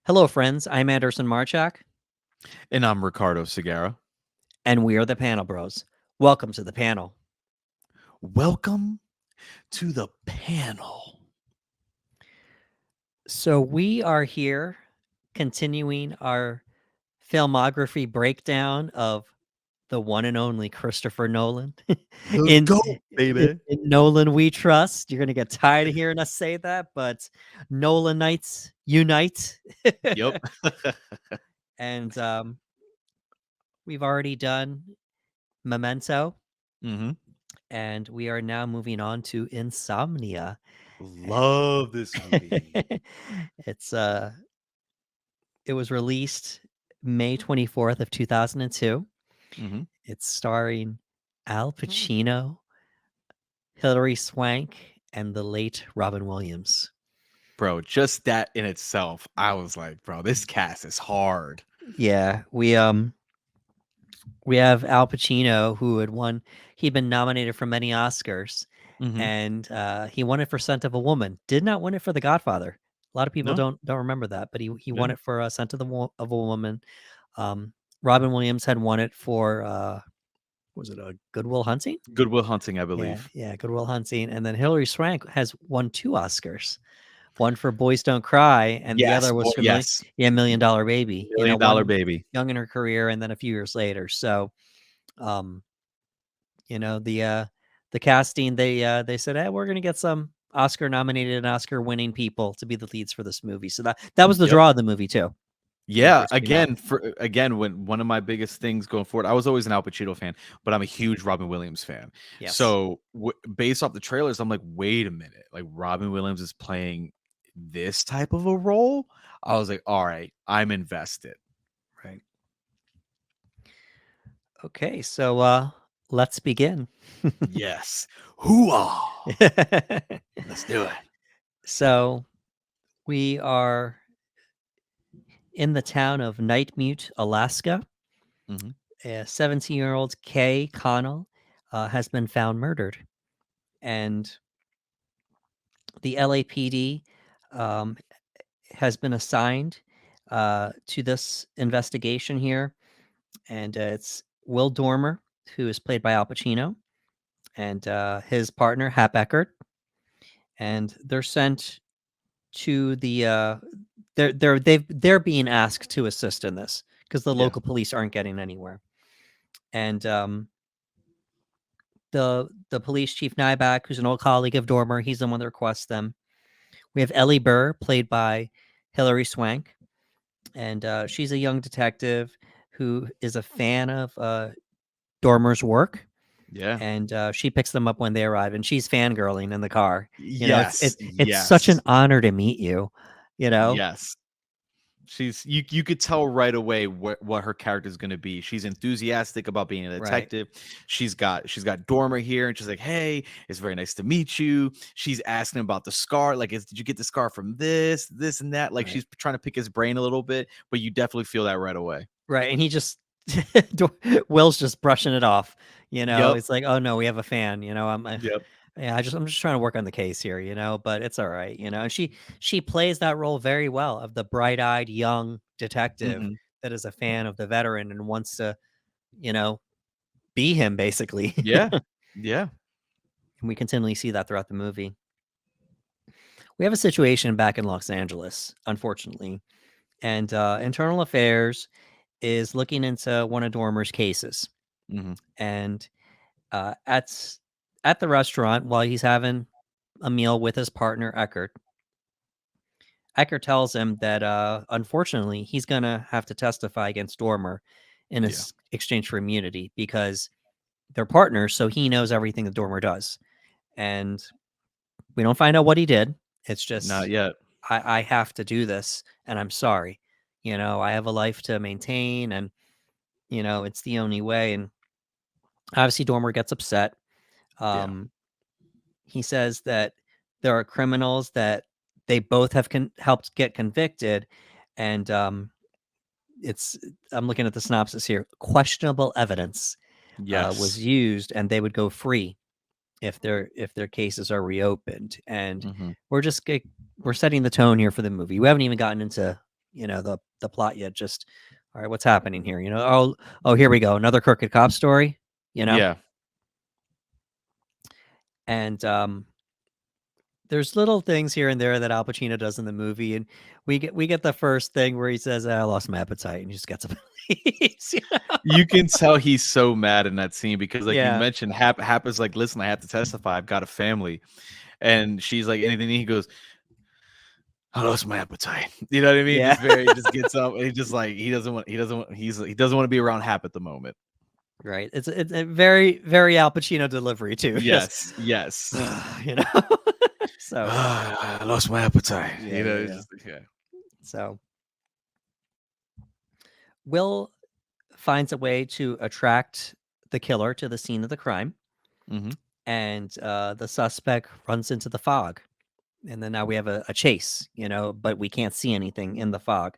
Hello, friends. I'm Anderson Marchak, And I'm Ricardo Segura. and we are the Panel Bros. Welcome to the panel. Welcome to the panel. So, we are here continuing our filmography breakdown of the one and only Christopher Nolan. The in, GOAT, baby. in Nolan we trust. You're going to get tired of hearing us say that, but Nolanites unite. Yep. And we've already done Memento, hmm and we are now moving on to Insomnia. Love this movie. It's it was released May 24th of 2002. hmm It's starring Al Pacino, Hilliary Swank, and the late Robin Williams. Bro, just that in itself, I was like, bro, this cast is hard. Yeah, we have Al Pacino, who had won. He'd been nominated for many Oscars, hmm and he won it for *Scent of a Woman*. Did not win it for *The Godfather*. A lot of people No, don't remember that, but he won yeah. it for *Scent of a Woman*. Robin Williams had won it for was it a Good Will Hunting? Good Will Hunting, I Yeah, believe. yeah, Good Will Hunting. And then Hilary Swank has won 2 Oscars. One for Boys Don't Cry, and the Yes, other was for yes. Million Dollar Baby. Million Dollar One Baby. young in her career, and then a few years later. So, um, the casting, they said, "Hey, we're gonna get some Oscar nominated and Oscar winning people to be the leads for this movie." So that was the Yep. draw of the movie too, when it Yeah, first came out. when one of my biggest things going forward, I was always an Al Pacino fan, but I'm a huge Robin Williams fan. Yes. So based off the trailers, I'm like, wait a minute, like Robin Williams is playing this type of a role. I was like, all right, I'm invested. Right. Okay, so let's begin. Yes, hoo-ah, let's do it. So we are in the town of Nightmute, Alaska. hmm A 17-year-old Kay Connell has been found murdered, and the LAPD um, has been assigned to this investigation here, and it's Will Dormer, who is played by Al Pacino, and his partner Hap Eckert, and they're sent to the they're being asked to assist in this because the Yeah, local police aren't getting anywhere, and the police chief Nyback, who's an old colleague of Dormer, he's the one that requests them. We have Ellie Burr, played by Hilary Swank, and she's a young detective who is a fan of Dormer's work, yeah, and she picks them up when they arrive, and she's fangirling in the car. yes, It's such an yes, honor to meet you. You know, yes. She's you could tell right away what her character is going to be. She's enthusiastic about being a right? detective. She's got Dormer here, and she's like, "Hey, it's very nice to meet you." She's asking about the scar, like, "Did you get the scar from this, and that?" Like, Right. she's trying to pick his brain a little bit, but you definitely feel that right away. Right, and he just Will's just brushing it off. Yep, It's like, oh no, we have a fan. yep, Yeah, I'm just trying to work on the case here. But it's all right. And she plays that role very well of the bright-eyed young detective hmm that is a fan of the veteran and wants to, you know, be him basically. yeah, yeah, And we continually see that throughout the movie. We have a situation back in Los Angeles, unfortunately, and Internal Affairs is looking into one of Dormer's cases, hmm and uh, at at the restaurant while he's having a meal with his partner Eckert. Eckert tells him that unfortunately he's gonna have to testify against Dormer in yeah. exchange for immunity because they're partners, so he knows everything that Dormer does, and we don't find out what he did. It's Not just yet. I have to do this, and I'm sorry. I have a life to maintain, and it's the only way. And obviously, Dormer gets upset. Yeah, Um, he says that there are criminals that they both have helped get convicted, and it's I'm looking at the synopsis here. Questionable evidence was yes. used, and they would go free if their cases are reopened. And hmm we're just we're setting the tone here for the movie. We haven't even gotten into the plot yet. Just all right, what's happening here? Oh, here we go, another crooked cop story. Yeah. And there's little things here and there that Al Pacino does in the movie, and we get the first thing where he says, "I lost my appetite," and he just gets up and leaves. You can tell he's so mad in that scene because, like you Yeah, mentioned, Hap is like, "Listen, I have to testify. I've got a family," and she's like, "Anything?" He goes, "I lost my appetite." You know what I mean? yeah. He just gets up and he just like he doesn't want he doesn't want to be around Hap at the moment. Right. It's a very, very Al Pacino delivery too. Just Yes, yes. you know. So I lost my appetite. yeah, yeah, It's yeah. just yeah. So Will finds a way to attract the killer to the scene of the crime, Mm-hmm. and the suspect runs into the fog, and then now we have a chase. But we can't see anything in the fog,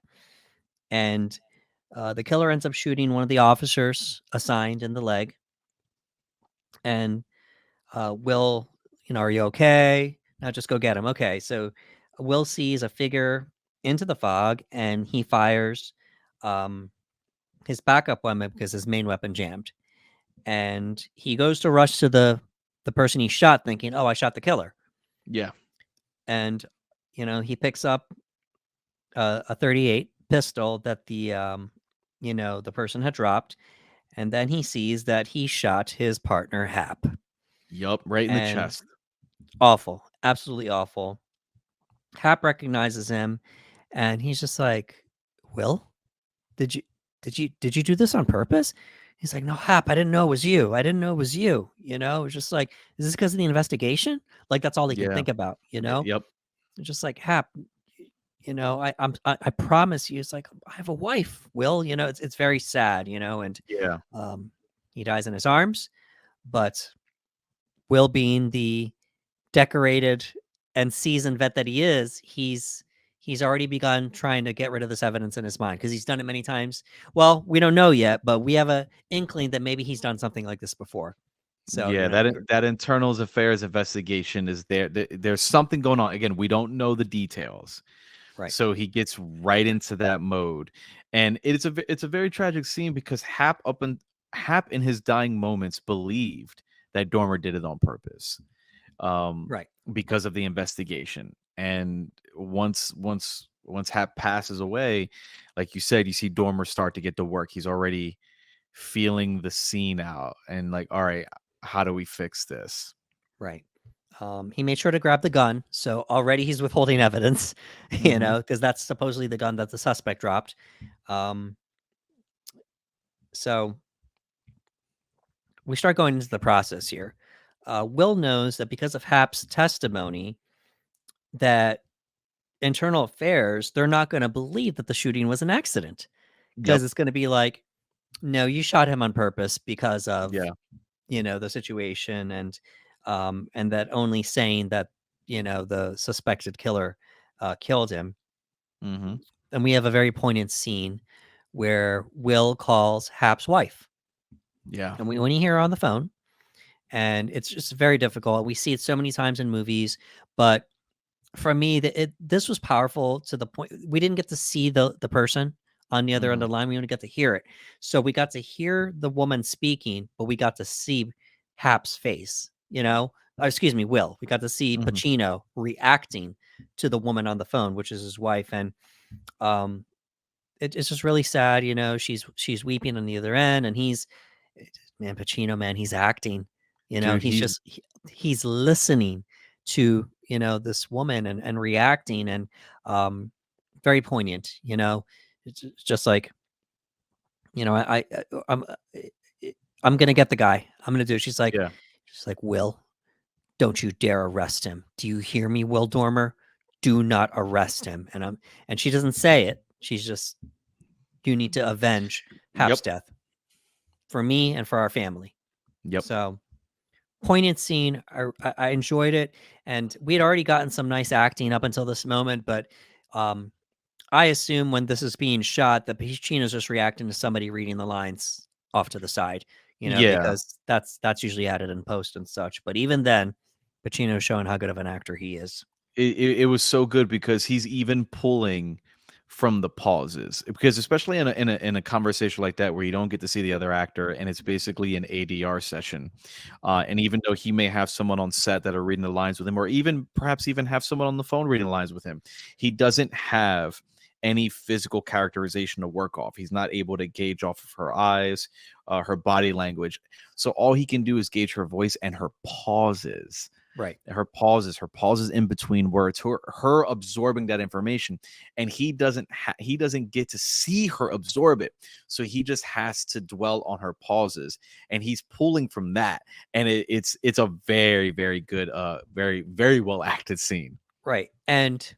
and the killer ends up shooting one of the officers assigned in the leg, and Will, are you okay? Now just go get him. Okay, so Will sees a figure into the fog, and he fires um, his backup weapon because his main weapon jammed, and he goes to rush to the person he shot, thinking, "Oh, I shot the killer," Yeah. and he picks up a 38 pistol that the person had dropped, and then he sees that he shot his partner Hap, Yup. Right in the and chest. awful, absolutely awful. Hap recognizes him, and he's just like, "Will, did you did you do this on purpose?" He's like, "No, Hap, I didn't know it was you. I didn't know it was you." It's just like, is this because of the investigation? Like that's all he can Yeah. think about. Yep. It's just like, Hap, I promise you. It's like, I have a wife. Will, it's very sad. And Yeah. um, he dies in his arms, but Will, being the decorated and seasoned vet that he is, he's already begun trying to get rid of this evidence in his mind because he's done it many times. Well, we don't know yet, but we have a inkling that maybe he's done something like this before. So, Yeah, that internal affairs investigation is there. There's something going on. Again, we don't know the details, right, so he gets right into that mode, and it's a very tragic scene because Hap in his dying moments believed that Dormer did it on purpose, um, right, because of the investigation. And once Hap passes away, like you said, you see Dormer start to get to work. He's already feeling the scene out and like, all right, how do we fix this? right. He made sure to grab the gun, so already he's withholding evidence, Hmm. because that's supposedly the gun that the suspect dropped. Um, so we start going into the process here. Will knows that because of Hap's testimony, that internal affairs, they're not going to believe that the shooting was an accident, because Yep. it's going to be like, no, you shot him on purpose because of Yeah. the situation, and that only saying that the suspected killer killed him. Hmm. And we have a very poignant scene where Will calls Hap's wife, Yeah. and when you hear her on the phone, and it's just very difficult. We see it so many times in movies, but for me, this was powerful to the point we didn't get to see the person on the other end Hmm. of the line. We only got to hear it. So we got to hear the woman speaking, but we got to see Hap's face. Excuse me, Will. We got to see Hmm. Pacino reacting to the woman on the phone, which is his wife, and um, it's just really sad. She's weeping on the other end, and man, Pacino, man, he's acting. Dude, He's just he's listening to this woman, and reacting, and um, very poignant. It's just like I'm I'm gonna get the guy. I'm gonna do it. yeah. She's like, Will, don't you dare arrest him. Do you hear me, Will Dormer? Do not arrest him. And she doesn't say it. She's just, you need to avenge Hap's Yep. death for me and for our family. Yep. So poignant scene. I enjoyed it, and we had already gotten some nice acting up until this moment, but um, I assume when this is being shot that Pacino's just reacting to somebody reading the lines off to the side, Yeah. because that's usually added in post and such. But even then, Pacino's showing how good of an actor he is. It was so good because he's even pulling from the pauses, because especially in a conversation like that where you don't get to see the other actor and it's basically an ADR session, and even though he may have someone on set that are reading the lines with him, or even perhaps even have someone on the phone reading the lines with him, he doesn't have any physical characterization to work off. He's not able to gauge off of her eyes, her body language. So all he can do is gauge her voice and her pauses, Right. her pauses in between words, her absorbing that information, and he doesn't get to see her absorb it, so he just has to dwell on her pauses, and he's pulling from that, and it's a very very good, very very well acted scene. Right. And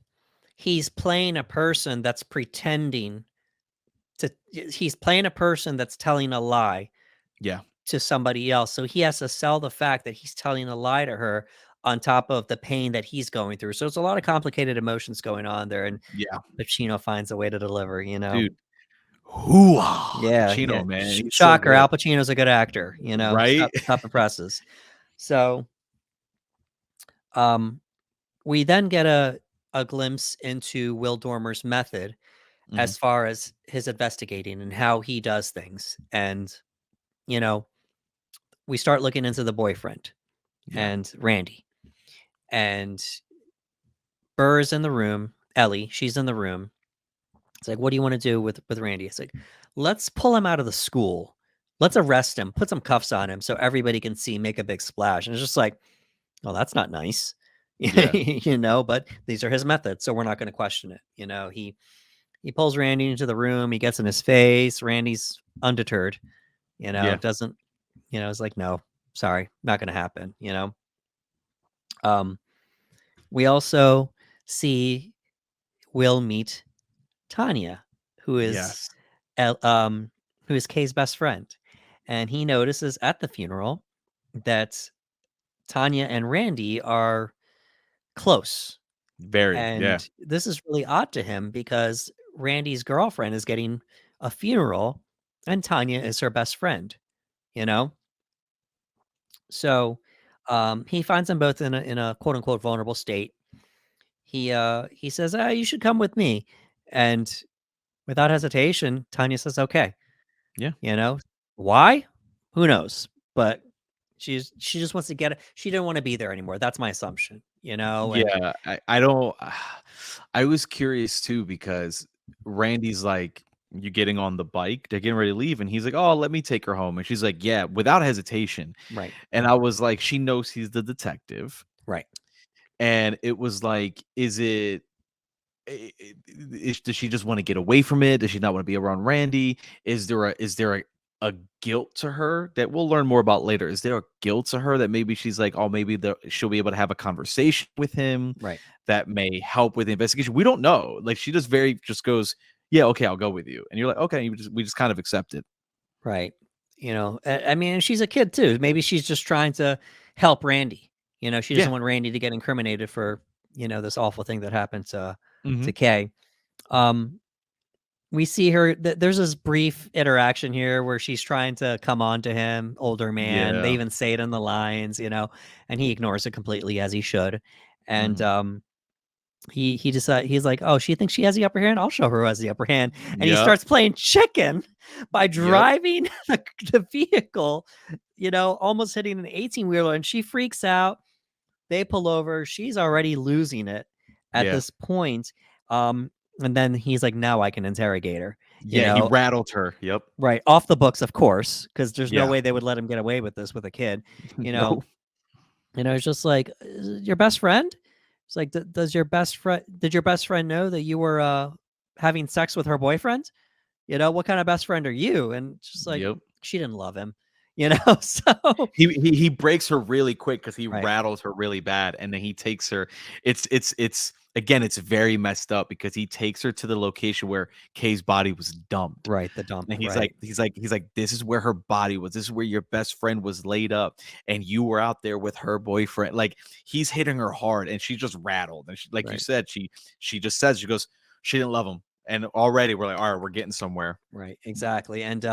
he's playing a person that's pretending he's playing a person that's telling a lie Yeah, to somebody else. So he has to sell the fact that he's telling a lie to her on top of the pain that he's going through. So it's a lot of complicated emotions going on there. And yeah, Pacino finds a way to deliver, you know? dude. Hoo-ah, Yeah. Yeah. Pacino, man, he's so Shocker. good. Al Pacino's a good actor, you know, Right. tough impresses. So, um, we then get a glimpse into Will Dormer's method Mhm. as far as his investigating and how he does things. And, you know, we start looking into the boyfriend Yeah, and Randy. And Burr's in the room. Ellie, she's in the room. It's like, what do you want to do with Randy? It's like, let's pull him out of the school. Let's arrest him, put some cuffs on him so everybody can see, make a big splash. And it's just like, well, that's not nice. yeah, You know, but these are his methods, so we're not going to question it. You know, he pulls Randy into the room, he gets in his face. Randy's undeterred, you know, yeah, doesn't, you know, it's like, no, sorry, not going to happen, you know. Um, we also see Will meet Tanya, who is yes, who is Kay's best friend. And he notices at the funeral that Tanya and Randy are close. very, yeah, And this is really odd to him because Randy's girlfriend is getting a funeral and Tanya is her best friend, you know? So he finds them both in a quote unquote vulnerable state. He says, you should come with me. And without hesitation, Tanya says, okay. yeah. You know? Why? Who knows? But she just wants to get it. She didn't want to be there anymore. That's my assumption, you know? And Yeah, I don't I was curious too because Randy's like, "You getting on the bike? They're getting ready to leave," and he's like, "Oh, let me take her home," and she's like, "Yeah," without hesitation, right, and I was like, she knows he's the detective, right, and it was like, is it does she just want to get away from it? Does she not want to be around Randy? Is there a guilt to her that we'll learn more about later? Is there a guilt to her that maybe she's like, oh, maybe she'll be able to have a conversation with him right, that may help with the investigation? We don't know. Like she just goes, yeah, okay, I'll go with you, and you're like, okay, we just kind of accept it. right. You know, I mean, she's a kid too. Maybe she's just trying to help Randy. You know, she doesn't Yeah. want Randy to get incriminated for, you know, this awful thing that happened Hmm. to Kay. Um, we see her there's this brief interaction here where she's trying to come on to him, older man. They Yeah. even say it in the lines, you know, and he ignores it completely as he should. And Hmm. he decide he's like, "Oh, she thinks she has the upper hand. I'll show her who has the upper hand." And he Yep. starts playing chicken by Yep. driving the vehicle, you know, almost hitting an 18-wheeler, and she freaks out. They pull over. She's already losing it at Yeah. this point. Um, and then he's like, "Now I can interrogate her," you Yeah. He know, rattled her. Yep. right off the books, of course, because there's no Yeah. way they would let him get away with this with a kid, you know. No. It's just like, your best friend?" It's like, does your best friend did your best friend know that you were having sex with her boyfriend? You know, what kind of best friend are you? And it's just like, Yep. she didn't love him, you know. So He breaks her really quick because he right, rattles her really bad, and then he takes her. It's again, it's very messed up because he takes her to the location where Kay's body was dumped, right, the dump, and right, he's like, "This is where her body was. This is where your best friend was laid up, and you were out there with her boyfriend." Like he's hitting her hard, and she's just rattled, and she, like you right. said, she just says she goes, she didn't love him, and already we're like, all right, we're getting somewhere. Right, exactly. And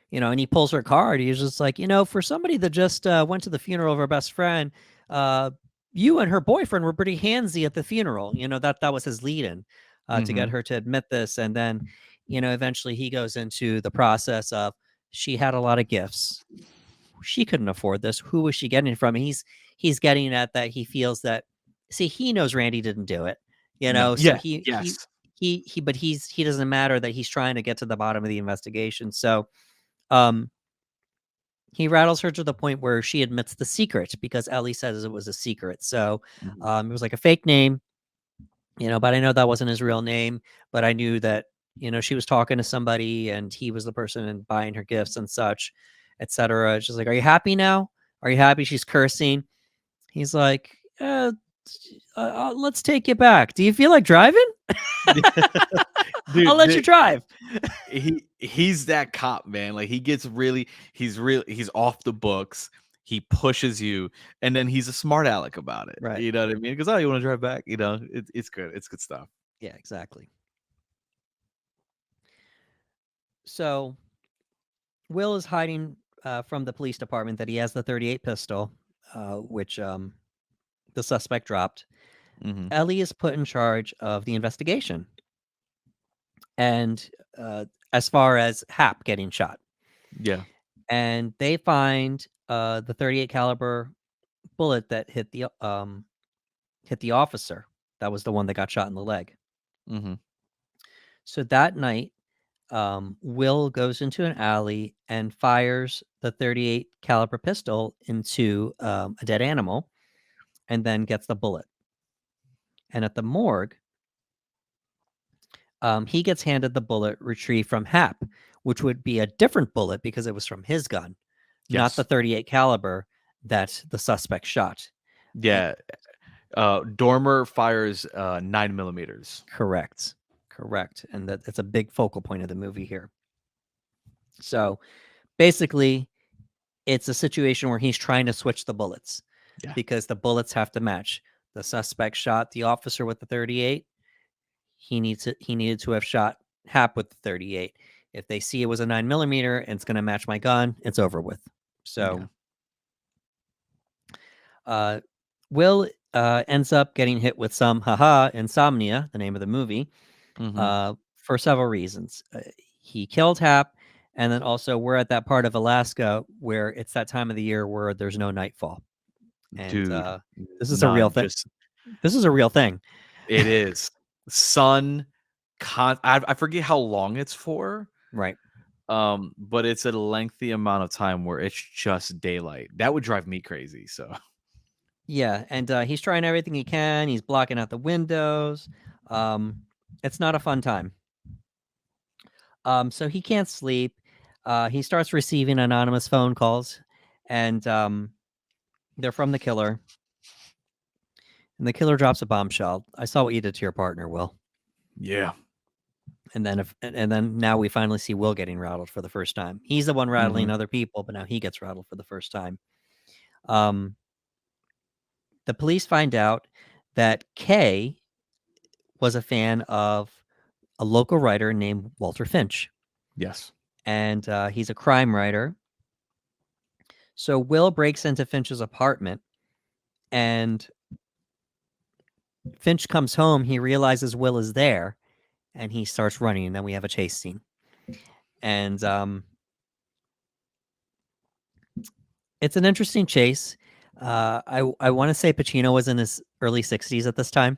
you know, and he pulls her card. He's just like, you know, for somebody that just went to the funeral of her best friend, uh, you and her boyfriend were pretty handsy at the funeral. You know, that was his lead in. to get Mhm. her to admit this. And then, eventually he goes into the process of she had a lot of gifts. She couldn't afford this. Who was she getting it from? And he's getting at that he feels that, see, he knows Randy didn't do it, No. so Yeah. he Yes. but he doesn't matter that he's trying to get to the bottom of the investigation. So um he rattles her to the point where she admits the secret because Ellie says it was a secret. So Mhm. it was like a fake name, but I know that wasn't his real name. But I knew that, she was talking to somebody and he was the person and buying her gifts and such, etc. She's like, "Are you happy now? Are you happy?" She's cursing. He's like, let's take you back. Do you feel like driving? I'll Dude, let you drive. he's that cop, man. Like he gets really he's off the books. He pushes you, and then he's a smart aleck about it. Right. You know what I mean? Because oh, you want to drive back? It's good. It's good stuff. Yeah, exactly. So Will is hiding from the police department that he has the 38 pistol, which the suspect dropped. Hmm. Ellie is put in charge of the investigation, and as far as Hap getting shot, Yeah. and they find the 38 caliber bullet that hit the officer. That was the one that got shot in the leg. Hmm. So that night, Will goes into an alley and fires the 38 caliber pistol into a dead animal, and then gets the bullet. And at the morgue, he gets handed the bullet retrieved from Hap, which would be a different bullet because it was from his gun, not the Yes. 38 caliber that the suspect shot. And Yeah. Dormer fires 9 millimeters. correct, correct, and that's a big focal point of the movie here. So basically, it's a situation where he's trying to switch the bullets Yeah. because the bullets have to match. The suspect shot the officer with the 38. He needed to have shot Hap with the 38. If they see it was a 9 millimeter and it's going to match my gun, it's over with. Yeah. So uh, Will ends up getting hit with some Insomnia, the name of the movie, Hmm. for several reasons. He killed Hap, and then also we're at that part of Alaska where it's that time of the year where there's no nightfall, and Dude, this is a real none. thing. Just This is a real thing. it is sun. I forget how long it's for. Right. But it's a lengthy amount of time where it's just daylight. That would drive me crazy. So Yeah, and he's trying everything he can. He's blocking out the windows. Um, it's not a fun time. So he can't sleep. He starts receiving anonymous phone calls, and they're from the killer. And the killer drops a bombshell. I saw what you did to your partner, Will. yeah. And then now we finally see Will getting rattled for the first time. He's the one rattling Hmm. other people, but now he gets rattled for the first time. Um, the police find out that Kay was a fan of a local writer named Walter Finch, Yes. and he's a crime writer. So Will breaks into Finch's apartment, and Finch comes home. He realizes Will is there, and he starts running. And then we have a chase scene, and it's an interesting chase. I want to say Pacino was in his early 60s at this time.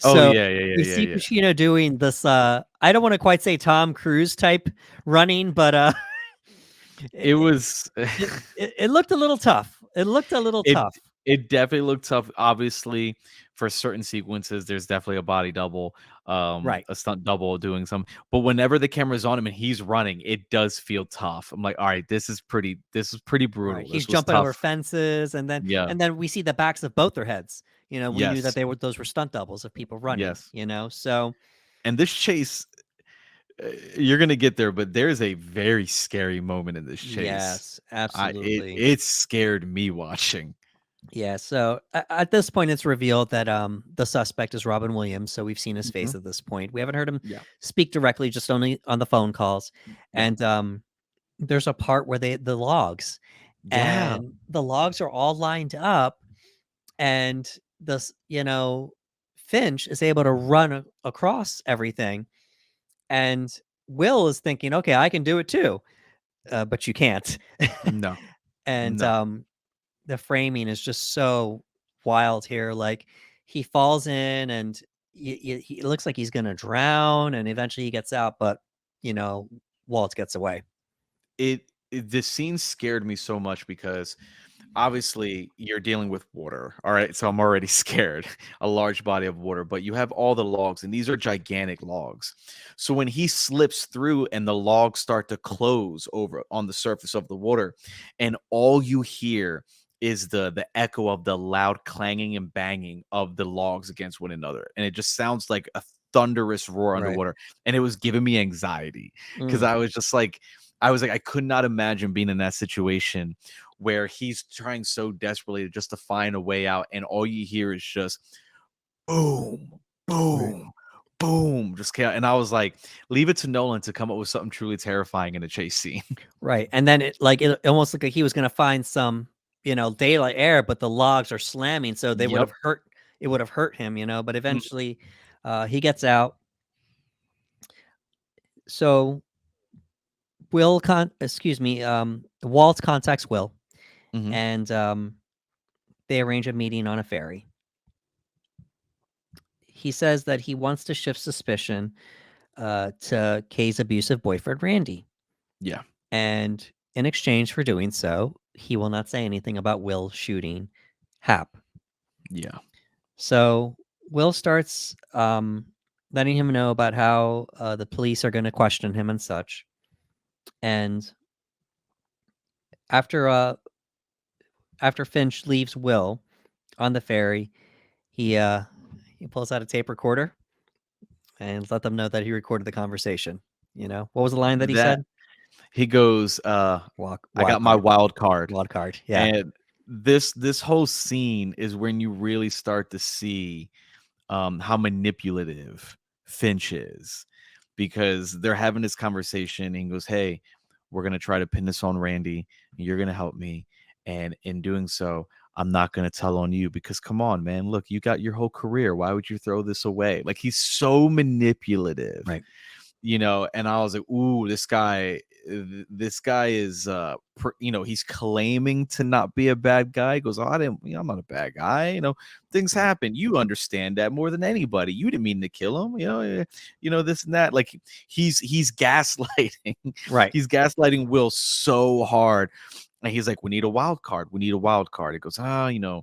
Oh So yeah, yeah, yeah, we yeah, see yeah. Pacino doing this, I don't wanna quite say Tom Cruise type running, but, It it was it looked a little tough. It looked a little it tough. it definitely looked tough. Obviously, for certain sequences, there's definitely a body double, Right, a stunt double doing some. But whenever the camera's on him and he's running, it does feel tough. I'm like, all right, this is pretty right. brutal. He's This was jumping over tough. fences, Yeah. and then we see the backs of both their heads. We knew that Yes. those were stunt doubles of people running, Yes. So And this chase, you're gonna get there, but there's a very scary moment in this chase. yes, I it absolutely. it scared me watching. Yeah, so at this point, it's revealed that the suspect is Robin Williams. So we've seen his Mhm. face at this point. We haven't heard him Yeah. speak directly, just only on the phone calls. Yeah. And there's a part where the logs, Yeah. and the logs are all lined up, and this, Finch is able to run across everything, and Will is thinking, okay, I can do it too, but you can't. No, And no. the framing is just so wild here. Like he falls in, and it looks like he's gonna drown, and eventually he gets out, but you know, Walt gets away. This scene scared me so much because obviously you're dealing with water. All right. So I'm already scared. A large body of water, but you have all the logs, and these are gigantic logs. So when he slips through and the logs start to close over on the surface of the water, and all you hear is the echo of the loud clanging and banging of the logs against one another. And it just sounds like a thunderous roar Right. underwater. And it was giving me anxiety because Mm. I was like, I could not imagine being in that situation where he's trying so desperately just to find a way out, and all you hear is just boom, Right. boom, boom, just chaos. And I was like, leave it to Nolan to come up with something truly terrifying in a chase scene. Right. And then it almost looked like he was gonna find some, daylight air, but the logs are slamming, so they would Yep. have hurt it would have hurt him, but Mm, eventually he gets out. So Walt contacts Will, mhm. and they arrange a meeting on a ferry. He says that he wants to shift suspicion to Kay's abusive boyfriend Randy, Yeah, and in exchange for doing so, he will not say anything about Will shooting Hap. yeah, So Will starts letting him know about how the police are going to question him and such. And after uh, after Finch leaves Will on the ferry, he pulls out a tape recorder and let them know that he recorded the conversation. What was the line that he that said? he goes, I Wild got my card, wild card. wild card. Yeah, And this whole scene is when you really start to see how manipulative Finch is, because they're having this conversation and he goes, hey, we're going to try to pin this on Randy, and you're going to help me. And in doing so, I'm not going to tell on you because come on, man, look, you got your whole career. Why would you throw this away? Like he's so manipulative, right. and I was like, ooh, this guy is he's claiming to not be a bad guy. He goes, oh, I'm not a bad guy, things Right. happen, you understand that more than anybody, you didn't mean to kill him, this and that. Like he's gaslighting. Right. He's gaslighting Will so hard, and he's like, we need a wild card, we need a wild card. It goes, can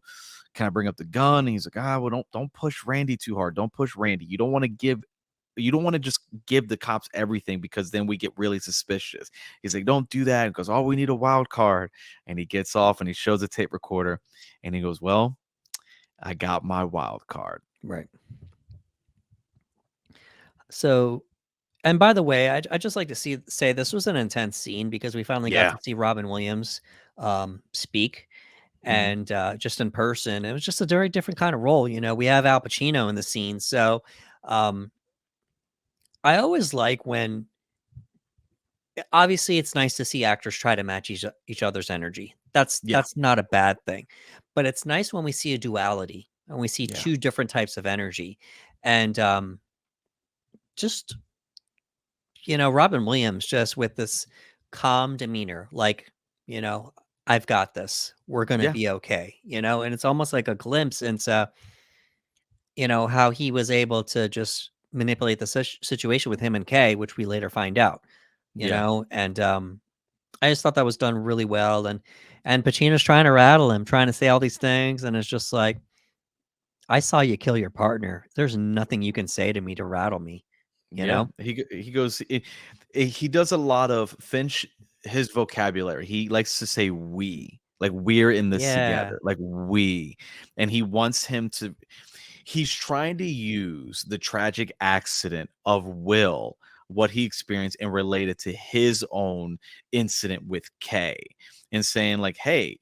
I bring up the gun? And he's like, well, don't push Randy too hard, don't push Randy, you don't want to just give the cops everything because then we get really suspicious. He's like, don't do that. Because oh, we need a wild card. And he gets off and he shows a tape recorder and he goes, well, I got my wild card. Right. So, and by the way, I just like to say this was an intense scene because we finally got Yeah. to see Robin Williams speak, Hmm. and just in person. It was just a very different kind of role. We have Al Pacino in the scene, so um, I always like when. Obviously, it's nice to see actors try to match each other's energy. That's Yeah. that's not a bad thing, but it's nice when we see a duality and we see Yeah. two different types of energy, and just Robin Williams just with this calm demeanor, like, you know, I've got this. We're gonna Yeah. be okay, and it's almost like a glimpse into, how he was able to just manipulate the situation with him and Kay, which we later find out, Yeah. and I just thought that was done really well, and Pacino's trying to rattle him, trying to say all these things, and it's just like, I saw you kill your partner. There's nothing you can say to me to rattle me, you Yeah. know? He goes, he does a lot of Finch, his vocabulary. He likes to say we, like we're in this Yeah, together, like we. And he wants him to, he's trying to use the tragic accident of Will, what he experienced, and relate it to his own incident with Kay, and saying, like, hey,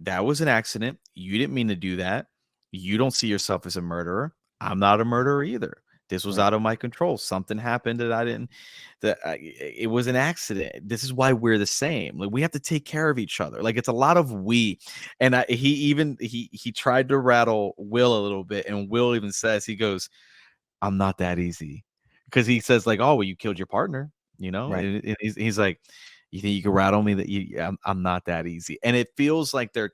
that was an accident. You didn't mean to do that. You don't see yourself as a murderer. I'm not a murderer either. This was Right. out of my control. Something happened that I didn't. It was an accident. This is why we're the same. Like we have to take care of each other. Like it's a lot of we. And he tried to rattle Will a little bit, and Will even says he goes, "I'm not that easy," because he says like, "Oh, well, you killed your partner," Right. and he's like, "You think you can rattle me? That I'm not that easy." And it feels like they're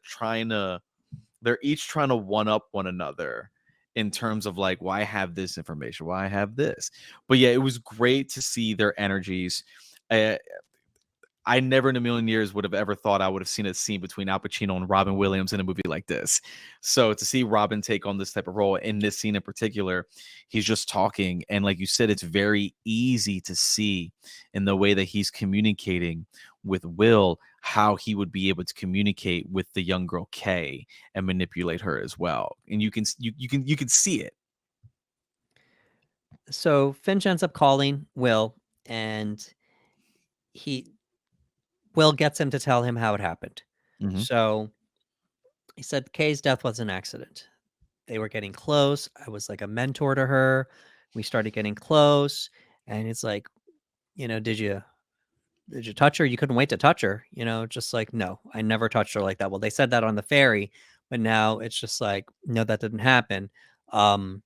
each trying to one up one another in terms of like, well, I have this information, well, I have this. But yeah, it was great to see their energies. Uh, I never in a million years would have ever thought I would have seen a scene between Al Pacino and Robin Williams in a movie like this. So to see Robin take on this type of role in this scene in particular, he's just talking. And like you said, it's very easy to see in the way that he's communicating with Will how he would be able to communicate with the young girl Kay and manipulate her as well. And you can see it. So Finch ends up calling Will, and he Will gets him to tell him how it happened. Hmm. So he said Kay's death was an accident. They were getting close. I was like a mentor to her. We started getting close, and it's like, did you touch her? You couldn't wait to touch her, just like, no, I never touched her like that. Well, they said that on the ferry, but now it's just like, no, that didn't happen. Um,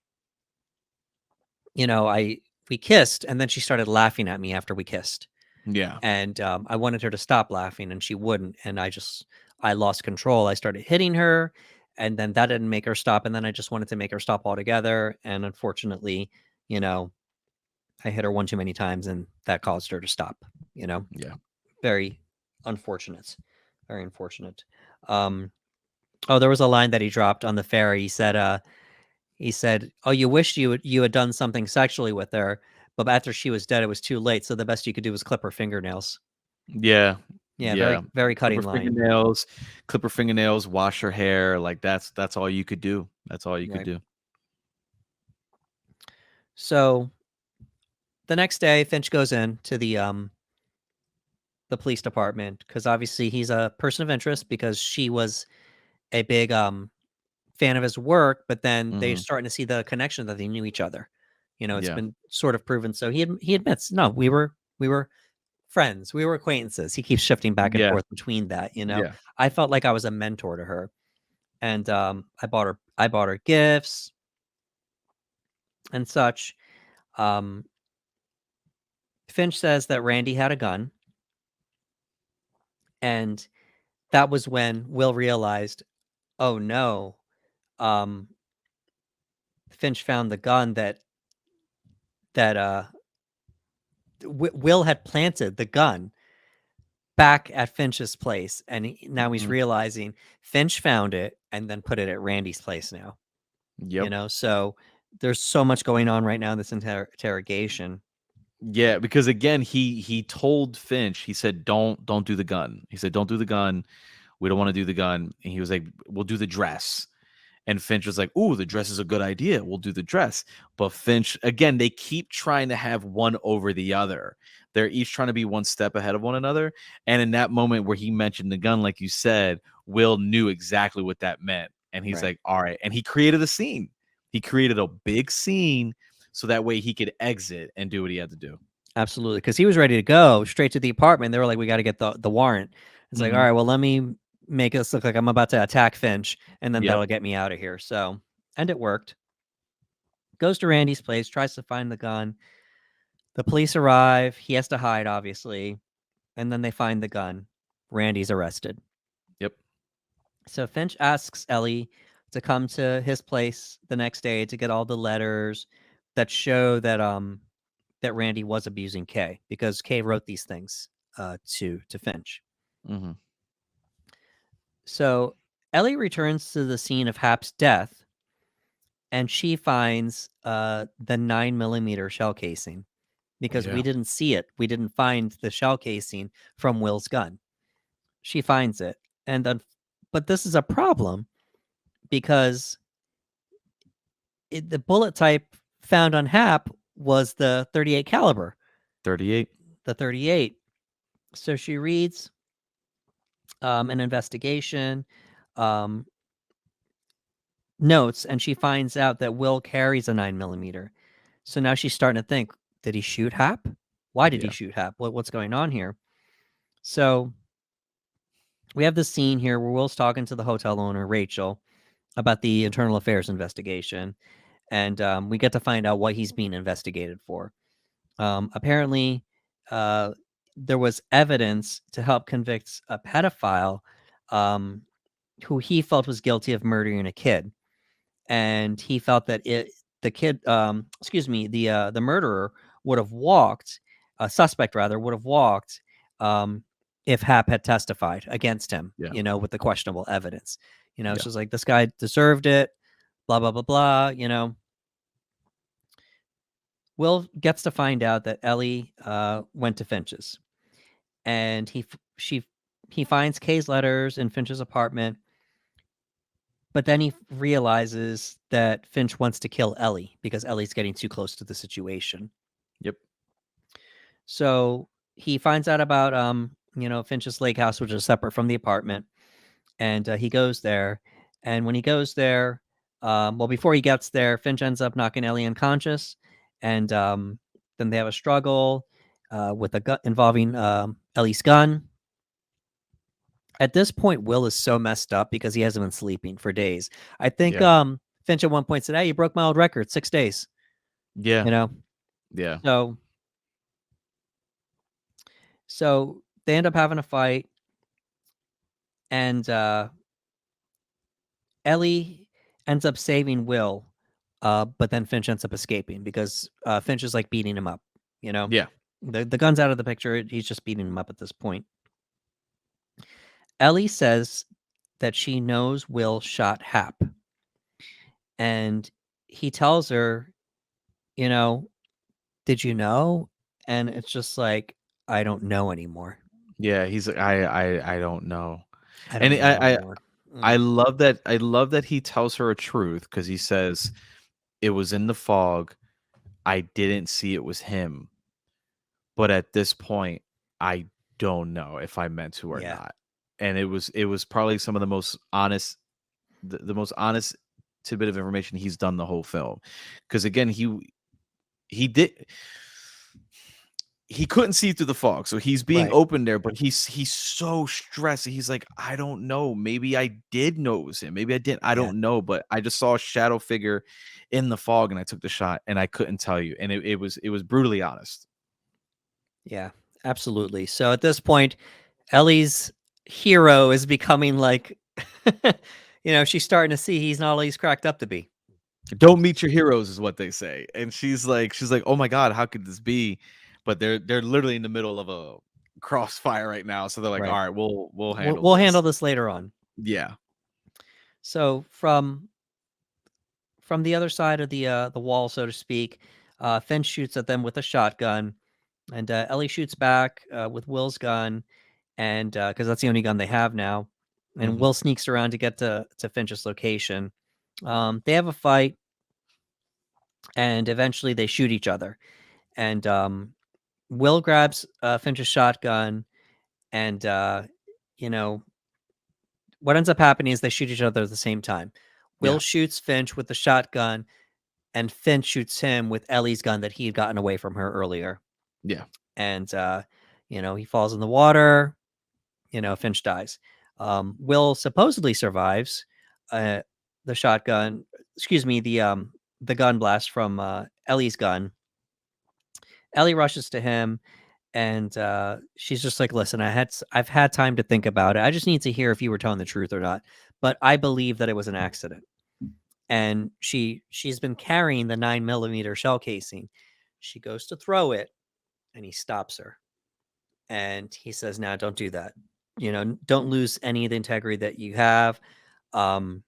I we kissed, and then she started laughing at me after we kissed. Yeah. And I wanted her to stop laughing, and she wouldn't. And I lost control. I started hitting her, and then that didn't make her stop. And then I just wanted to make her stop altogether. And unfortunately, you know, I hit her one too many times, and that caused her to stop. You know, Yeah. very unfortunate, very unfortunate. Um, oh, there was a line that he dropped on the ferry. He said, "Oh, you wished you had done something sexually with her, but after she was dead, it was too late. So the best you could do was clip her fingernails." Yeah. Yeah, Yeah. very, very Clip her cutting line. fingernails, clip her fingernails, wash her hair. Like that's all you could do. That's all you could Right. do. So the next day, Finch goes in to the police department because obviously he's a person of interest because she was a big fan of his work, but then they're Hmm. starting to see the connection that they knew each other. It's Yeah. been sort of proven. So he admits, no, we were friends, we were acquaintances. He keeps shifting back and Yeah. forth between that. Yeah. I felt like I was a mentor to her, and I bought her gifts and such. Um, Finch says that Randy had a gun, and that was when Will realized, oh no, um, Finch found the gun that Will had planted the gun back at Finch's place, and now he's Mhm. realizing Finch found it and then put it at Randy's place now. Yep. So there's so much going on right now in this interrogation. Yeah, because again, he told Finch, he said, "Don't do the gun." He said, "Don't do the gun. We don't want to do the gun." And he was like, "We'll do the dress." And Finch was like, "Ooh, the dress is a good idea. We'll do the dress." But Finch, again, they keep trying to have one over the other. They're each trying to be one step ahead of one another. And in that moment where he mentioned the gun, like you said, Will knew exactly what that meant. And he's Right. like, "All right." And he created a scene. He created a big scene so that way he could exit and do what he had to do. Absolutely, because he was ready to go straight to the apartment. They were like, "We got to get the warrant." It's like, all Hmm. right, well, let me make this look like I'm about to attack Finch, and then Yep. that'll get me out of here. So, and it worked. Goes to Randy's place, tries to find the gun. The police arrive. He has to hide, obviously, and then they find the gun. Randy's arrested. Yep. So Finch asks Ellie to come to his place the next day to get all the letters that show that Randy was abusing Kay, because Kay wrote these things to Finch. Hmm. So Ellie returns to the scene of Hap's death, and she finds the 9mm shell casing, because we Yeah. didn't see it. We didn't find the shell casing from Will's gun. She finds it, and but this is a problem because the bullet type found on Hap was the 38 caliber, 38. the 38. So she reads an investigation um, notes, and she finds out that Will carries a 9mm. So now she's starting to think, did he shoot Hap? Why did he Yeah. shoot Hap? What's going on here? So we have this scene here where Will's talking to the hotel owner, Rachel, about the internal affairs investigation. And we get to find out what he's being investigated for. Apparently, uh, there was evidence to help convict a pedophile um, who he felt was guilty of murdering a kid, and he felt that the kid, the murderer would have walked, a suspect rather, would have walked um, if Hap had testified against him. Yeah. With the questionable evidence. It's Yeah. just like this guy deserved it. Blah blah blah blah. Will gets to find out that Ellie went to Finch's, and he finds Kay's letters in Finch's apartment, but then he realizes that Finch wants to kill Ellie because Ellie's getting too close to the situation. Yep. So he finds out about Finch's lake house, which is separate from the apartment, and he goes there. And when he goes there, before he gets there, Finch ends up knocking Ellie unconscious, and then they have a struggle with a gun involving Ellie's gun. At this point, Will is so messed up because he hasn't been sleeping for days. I think Yeah. Finch at one point said, "Hey, you broke my old record, 6 days." Yeah. You know, Yeah. so they end up having a fight, and Ellie ends up saving Will, but then Finch ends up escaping because Finch is like beating him up. Yeah. The gun's out of the picture. He's just beating him up at this point. Ellie says that she knows Will shot Hap, and he tells her, did you know? And it's just like, I don't know anymore. Yeah. He's like, I don't know. I And don't know anymore. I love that. I love that he tells her a truth because he says it was in the fog. I didn't see it was him. But at this point, I don't know if I meant to or Yeah. not. And it was probably some of the most honest, the most honest tidbit of information he's done the whole film. Because again, he couldn't see through the fog, so he's being Right. open there, but he's so stressed. He's like, I don't know. Maybe I did know it was him. Maybe I didn't. I Yeah. don't know. But I just saw a shadow figure in the fog, and I took the shot, and I couldn't tell you. And it was brutally honest. Yeah. Absolutely. So at this point, Ellie's hero is becoming like, she's starting to see he's not all he's cracked up to be. Don't meet your heroes is what they say. And she's like, oh my god, how could this be? But they're literally in the middle of a crossfire right now. So they're like, Right. all right, we'll handle We'll this. handle this later on. Yeah. So from the other side of the wall, so to speak, Finch shoots at them with a shotgun, and Ellie shoots back with Will's gun, and because that's the only gun they have now. And Hmm. Will sneaks around to get to Finch's location. They have a fight, and eventually they shoot each other. And Will grabs Finch's shotgun, and you know what ends up happening is they shoot each other at the same time. Will Yeah. shoots Finch with the shotgun, and Finch shoots him with Ellie's gun that he had gotten away from her earlier. Yeah. And he falls in the water. Finch dies. Will supposedly survives the shotgun. Excuse me, the gun blast from Ellie's gun. Ellie rushes to him, and she's just like, "Listen, I've had time to think about it. I just need to hear if you were telling the truth or not. But I believe that it was an accident." And she's been carrying the 9mm shell casing. She goes to throw it, and he stops her, and he says, "Now, don't do that. Don't lose any of the integrity that you have. Um,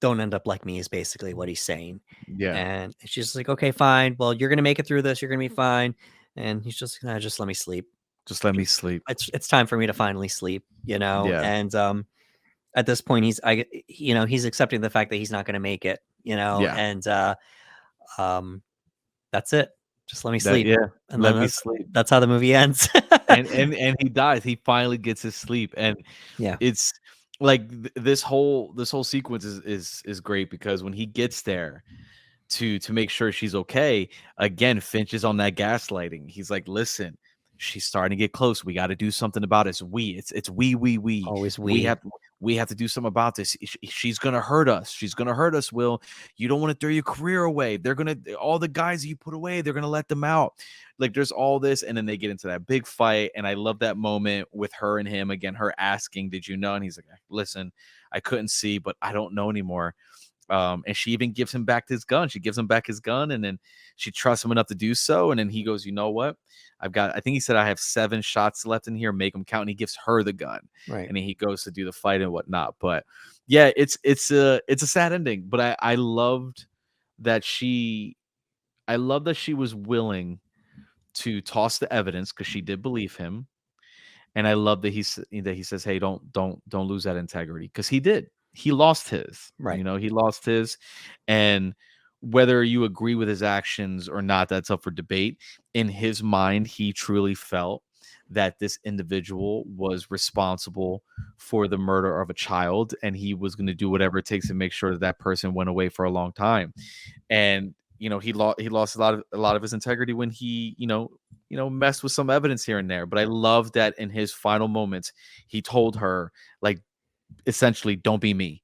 don't end up like me," is basically what he's saying. Yeah. And she's like, "Okay, fine. Well, you're gonna make it through this. You're gonna be fine." And he's just gonna just let me sleep. Just let me sleep. It's time for me to finally sleep. Yeah. And at this point, he's accepting the fact that he's not gonna make it. Yeah. And um, that's it. Just let me That sleep. yeah. And Let then me sleep. that's how the movie ends. And he dies. He finally gets his sleep. And Yeah. it's like this whole sequence is great because when he gets there to make sure she's okay. Again, Finch is on that gaslighting. He's like, "Listen, she's starting to get close. We got to do something about it. It's we. Always We we. have we have to do something about this. She's gonna hurt us. She's gonna hurt us. Will, you don't want to throw your career away. They're gonna all the guys you put away. They're gonna let them out. Like there's all this, and then they get into that big fight. And I love that moment with her and him again. Her asking, "Did you know?" And he's like, "Listen, I couldn't see, but I don't know anymore." And she even gives him back his gun. She gives him back his gun, and then she trusts him enough to do so. And then he goes, "You know what? I think he said I have 7 shots left in here. Make them count." And he gives her the gun, Right. and then he goes to do the fight and whatnot. But yeah, it's a sad ending. But I loved that I love that she was willing to toss the evidence because she did believe him. And I love that that he says, "Hey, don't lose that integrity," because he did. He lost his. Right. He lost his, and whether you agree with his actions or not, that's up for debate. In his mind, he truly felt that this individual was responsible for the murder of a child, and he was going to do whatever it takes to make sure that that person went away for a long time. And he lost a lot of his integrity when he messed with some evidence here and there. But I love that in his final moments, he told her, like, essentially, "Don't be me.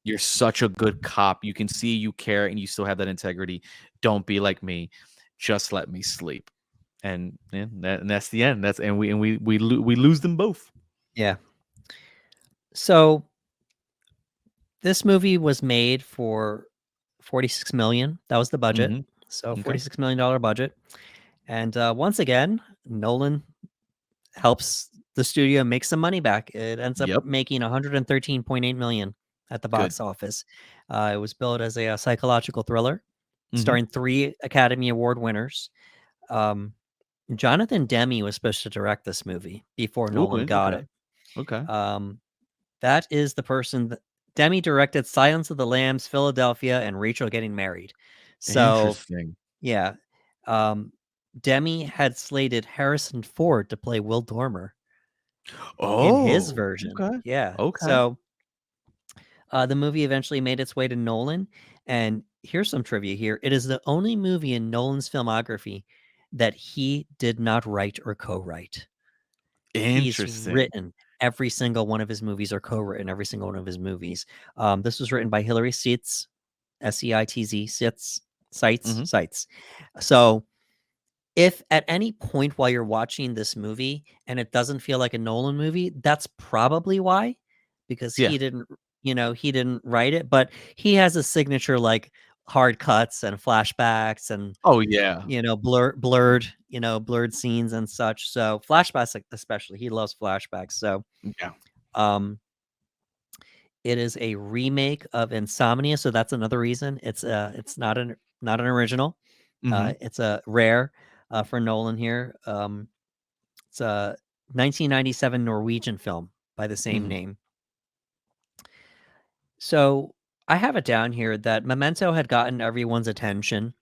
You're such a good cop. You can see you care and you still have that integrity. Don't be like me. Just let me sleep." And that's the end. We lose them both. Yeah. So this movie was made for 46 million. That was the budget. Hmm. So Okay. $46 million budget. And once again, Nolan helps the studio make some money back. It ends up Yep. making 113.8 million at the Good. box office. It was billed as a psychological thriller Hmm. starring 3 Academy Award winners. Um, Jonathan Demme was supposed to direct this movie before Ooh, Nolan got okay. it. Okay. Um, that is the person that Demme directed Silence of the Lambs, Philadelphia, and Rachel Getting Married. So, Interesting. yeah. Um, Demme had slated Harrison Ford to play Will Dormer in his Oh, version. okay. Yeah. Okay. So, the movie eventually made its way to Nolan, and here's some trivia here. It is the only movie in Nolan's filmography that he did not write or co-write. He's Interesting. written every single one of his movies or co-written every single one of his movies. This was written by Hilary Seitz, Seitz, Hmm. Seitz. So if at any point while you're watching this movie and it doesn't feel like a Nolan movie, that's probably why, because Yeah. he didn't write it, but he has a signature like hard cuts and flashbacks and Oh, yeah. blurred scenes and such. So flashbacks, especially, he loves flashbacks. So, Yeah. um, it is a remake of Insomnia, so that's another reason it's not an original. Mhm. It's a rare for Nolan here. It's a 1997 Norwegian film by the same Mhm. name. So I have it down here that Memento had gotten everyone's attention,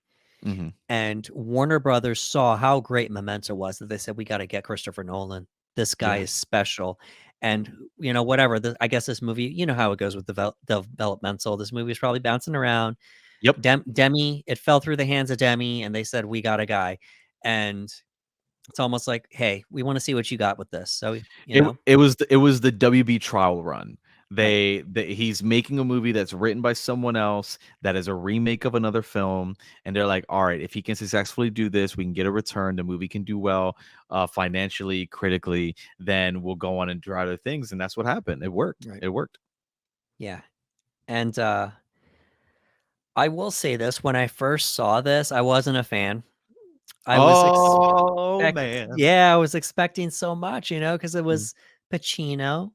Mhm. and Warner Brothers saw how great Memento was that they said, "We got to get Christopher Nolan. This guy Yeah. is special." And whatever. I guess this movie, you know how it goes with developmental. This movie is probably bouncing around. Yep. Demi, it fell through the hands of Demi, and they said, "We got a guy." And it's almost like, "Hey, we want to see what you got with this." So, It was the WB trial run. right, He's making a movie that's written by someone else that is a remake of another film, and they're like, "All right, if he can successfully do this, we can get a return. The movie can do well, financially, critically. Then we'll go on and do other things." And that's what happened. It worked. right, It worked. yeah. And I will say this: when I first saw this, I wasn't a fan. I was Oh man. I was expecting so much, because it Mm, was Pacino, mm.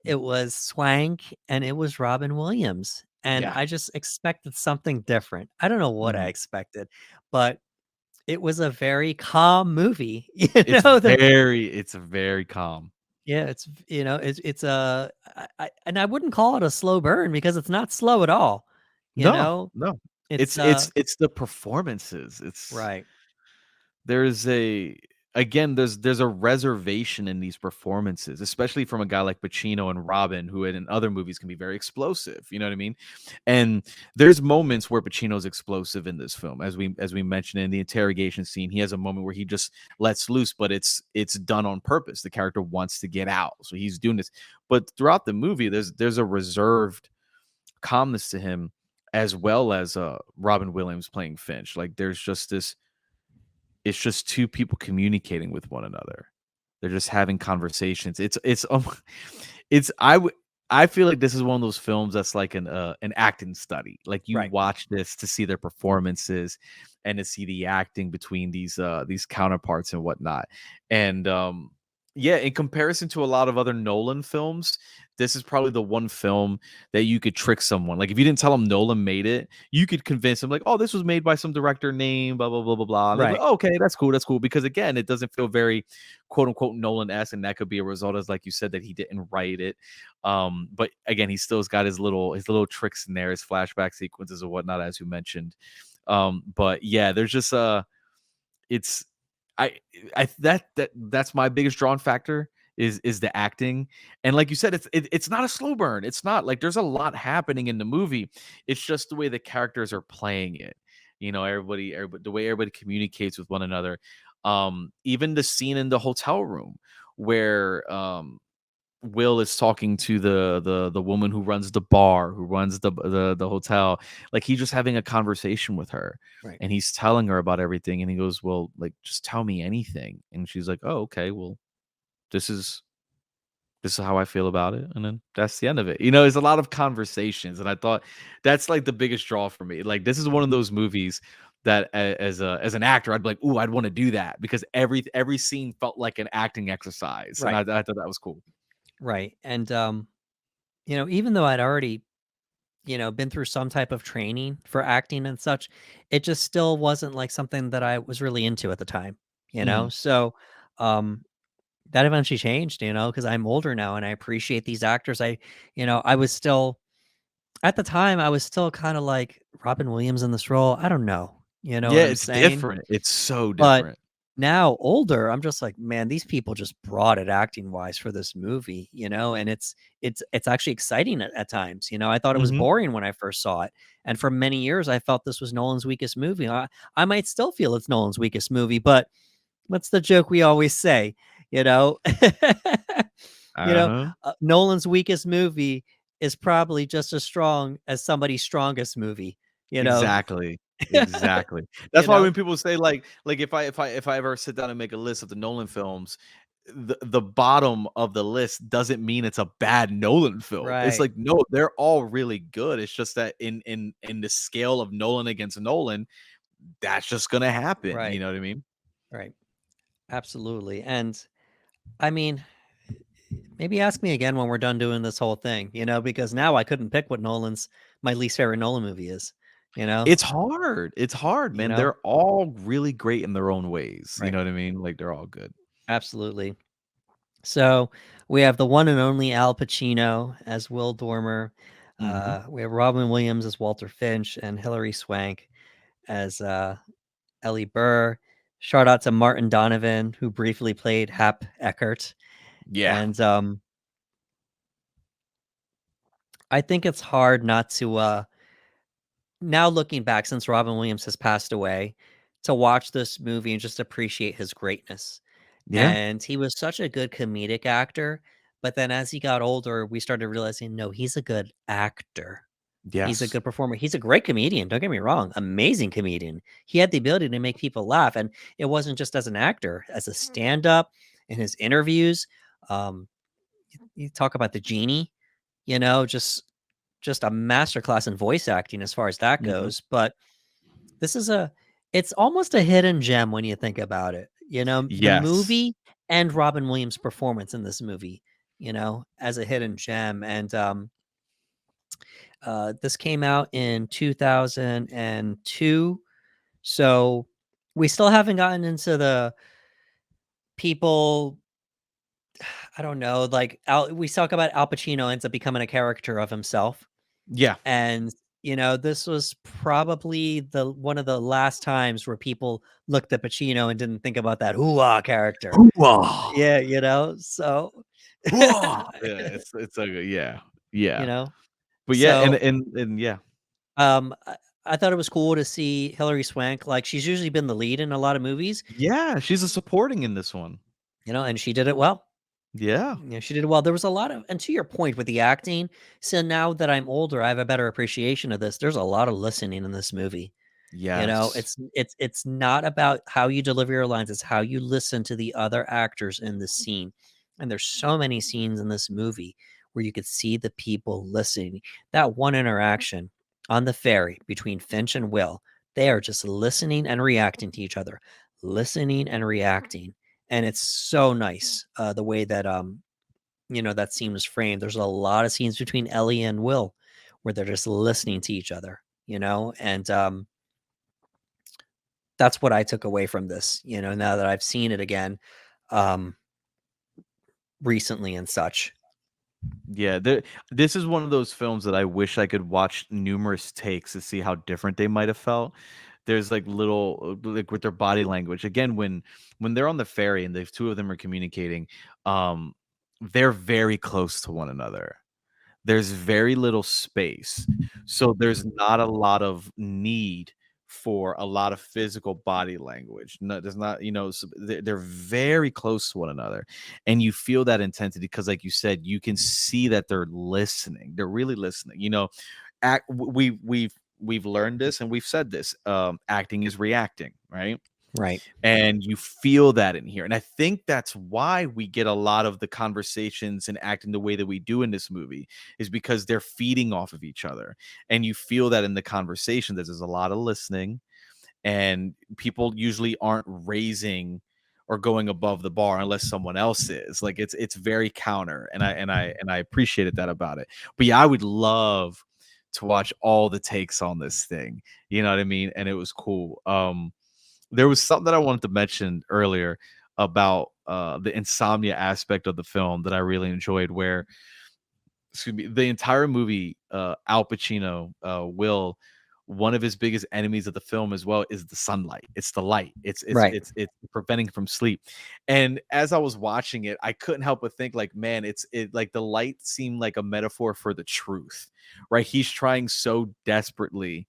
it was Swank, and it was Robin Williams, and Yeah. I just expected something different. I don't know what I Mhm. expected, but it was a very calm movie, It's the very calm. yeah, it's a and I wouldn't call it a slow burn because it's not slow at all, you No, know? no. It's, It's the performances. It's right, there's a again, there's a reservation in these performances, especially from a guy like Pacino and Robin, who in other movies can be very explosive. You know what I mean? And there's moments where Pacino's explosive in this film, as we mentioned in the interrogation scene. He has a moment where he just lets loose, but it's done on purpose. The character wants to get out, so he's doing this. But throughout the movie, there's a reserved calmness to him, as well as Robin Williams playing Finch. Like there's just this, it's just two people communicating with one another. They're just having conversations. It's I feel like this is one of those films that's like an acting study. Like you Right. watch this to see their performances and to see the acting between these counterparts and whatnot. And yeah, in comparison to a lot of other Nolan films, this is probably the one film that you could trick someone. Like if you didn't tell them Nolan made it, you could convince them like, oh, this was made by some director name, blah blah blah blah blah. And they're like, Right. oh, okay, that's cool. Because again, it doesn't feel very quote unquote Nolan-esque, and that could be a result, as like you said, that he didn't write it. But again, he still's got his little tricks in there, his flashback sequences and whatnot, as you mentioned. But yeah, there's just it's I that's my biggest drawing factor is the acting. And like you said, it's not a slow burn. It's not like there's a lot happening in the movie. It's just the way the characters are playing it. You know, everybody the way everybody communicates with one another. Even the scene in the hotel room where Will is talking to the woman who runs the bar, who runs the hotel. Like he's just having a conversation with her, Right. and he's telling her about everything. And he goes, "Well, like just tell me anything." And she's like, "Oh, okay. Well, this is this is how I feel about it." And then that's the end of it. You know, it's a lot of conversations, and I thought that's like the biggest draw for me. Like this is one of those movies that as an actor, I'd be like, "Ooh, I'd want to do that," because every scene felt like an acting exercise, and Right. I thought that was cool. Right. And even though I'd already, been through some type of training for acting and such, it just still wasn't like something that I was really into at the time, you know? Mhm. So, um that eventually changed, because I'm older now and I appreciate these actors. I was still at the time I was still kind of like Robin Williams in this role. I don't know. You know Yeah, what I'm it's saying? different. It's so But different. now older, I'm just like, man, these people just brought it acting wise for this movie, and it's actually exciting at times. I thought it was Mhm. boring when I first saw it. And for many years I felt this was Nolan's weakest movie. I might still feel it's Nolan's weakest movie, but what's the joke we always say, you know? you know, Uh-huh. Nolan's weakest movie is probably just as strong as somebody's strongest movie, you know? Exactly. Exactly. you That's why know? when people say like if I ever sit down and make a list of the Nolan films, the bottom of the list doesn't mean it's a bad Nolan film. It's Right, like, no, they're all really good. It's just that in the scale of Nolan against Nolan, that's just gonna happen. You right, know what I mean? right. Absolutely. And I mean, maybe ask me again when we're done doing this whole thing, because now I couldn't pick what Nolan's my least favorite Nolan movie is, you know? It's hard. It's hard, You man. know? They're all really great in their own ways. You Right. know what I mean? Like they're all good. Absolutely. So we have the one and only Al Pacino as Will Dormer. Mhm. We have Robin Williams as Walter Finch and Hilary Swank as Ellie Burr. Shout out to Martin Donovan, who briefly played Hap Eckert. Yeah. And I think it's hard not to now looking back since Robin Williams has passed away, to watch this movie and just appreciate his greatness. Yeah. And he was such a good comedic actor, but then as he got older, we started realizing, no, he's a good actor. He's a Yes. good performer. He's a great comedian, don't get me wrong, amazing comedian. He had the ability to make people laugh, and it wasn't just as an actor, as a stand-up, in his interviews. Um, you talk about the genie, just a masterclass in voice acting as far as that Mhm. goes. But this is it's almost a hidden gem when you think about it. The Yes. movie and Robin Williams' performance in this movie, as a hidden gem. And this came out in 2002. So we still haven't gotten into the people. I don't know. Like we talk about Al Pacino ends up becoming a character of himself. Yeah. And You know, this was probably the one of the last times where people looked at Pacino and didn't think about that hoo-ah character. Hoo-ah! Yeah, you know, so Hoo-ah! Yeah, it's like yeah, you yeah. know, But yeah, and so and and yeah. um, I, I thought it was cool to see Hilary Swank. Like she's usually been the lead in a lot of movies, Yeah, she's a supporting in this one. you know, and she did it well. Yeah. Yeah, she did well. There was a lot of, and to your point with the acting, so now that I'm older, I have a better appreciation of this. There's a lot of listening in this movie. You know, Yes. it's not about how you deliver your lines, it's how you listen to the other actors in the scene. And there's so many scenes in this movie where you could see the people listening. That one interaction on the ferry between Finch and Will, they are just listening and reacting to each other, listening and reacting. And it's so nice the way that you know, that scene was framed. There's a lot of scenes between Ellie and Will where they're just listening to each other, you know, and that's what I took away from this, you know, now that I've seen it again, um, recently and such. Yeah, this is one of those films that I wish I could watch numerous takes to see how different they might have felt. There's like little like with their body language. Again, when they're on the ferry and the two of them are communicating, um, they're very close to one another. There's very little space. So there's not a lot of need for a lot of physical body language. No, there's not, they're very close to one another. And you feel that intensity because, like you said, you can see that they're listening. They're really listening. We've learned this and we've said this. Acting is reacting, right? Right. And you feel that in here. And I think that's why we get a lot of the conversations and acting the way that we do in this movie is because they're feeding off of each other. And you feel that in the conversation that there's a lot of listening and people usually aren't raising or going above the bar unless someone else is. Like it's very counter and I appreciated that about it. But yeah, I would love to watch all the takes on this thing. You know what I mean? And it was cool. There was something that I wanted to mention earlier about the insomnia aspect of the film that I really enjoyed, where excuse me, the entire movie, Al Pacino, Will, one of his biggest enemies of the film as well is the sunlight. It's the light. Right. It's preventing from sleep. And as I was watching it, I couldn't help but think like, man, it like the light seemed like a metaphor for the truth, right? He's trying so desperately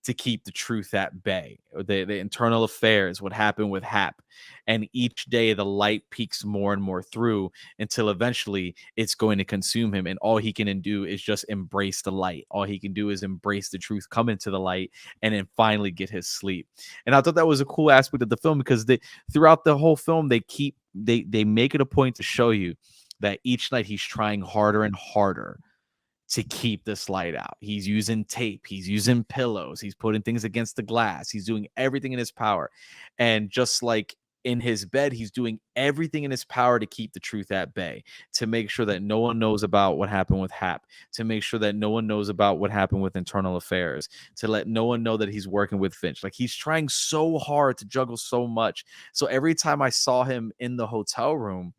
to keep the truth at bay. The internal affairs, what happened with Hap, and each day the light peeks more and more through until eventually it's going to consume him. And all he can do is just embrace the light. All he can do is embrace the truth, come into the light, and then finally get his sleep. And I thought that was a cool aspect of the film because throughout the whole film, they make it a point to show you that each night he's trying harder and harder to keep this light out. He's using tape, he's using pillows, he's putting things against the glass, he's doing everything in his power. And just like in his bed, he's doing everything in his power to keep the truth at bay, to make sure that no one knows about what happened with Hap, to make sure that no one knows about what happened with internal affairs, to let no one know that he's working with Finch. Like he's trying so hard to juggle so much. So every time I saw him in the hotel room,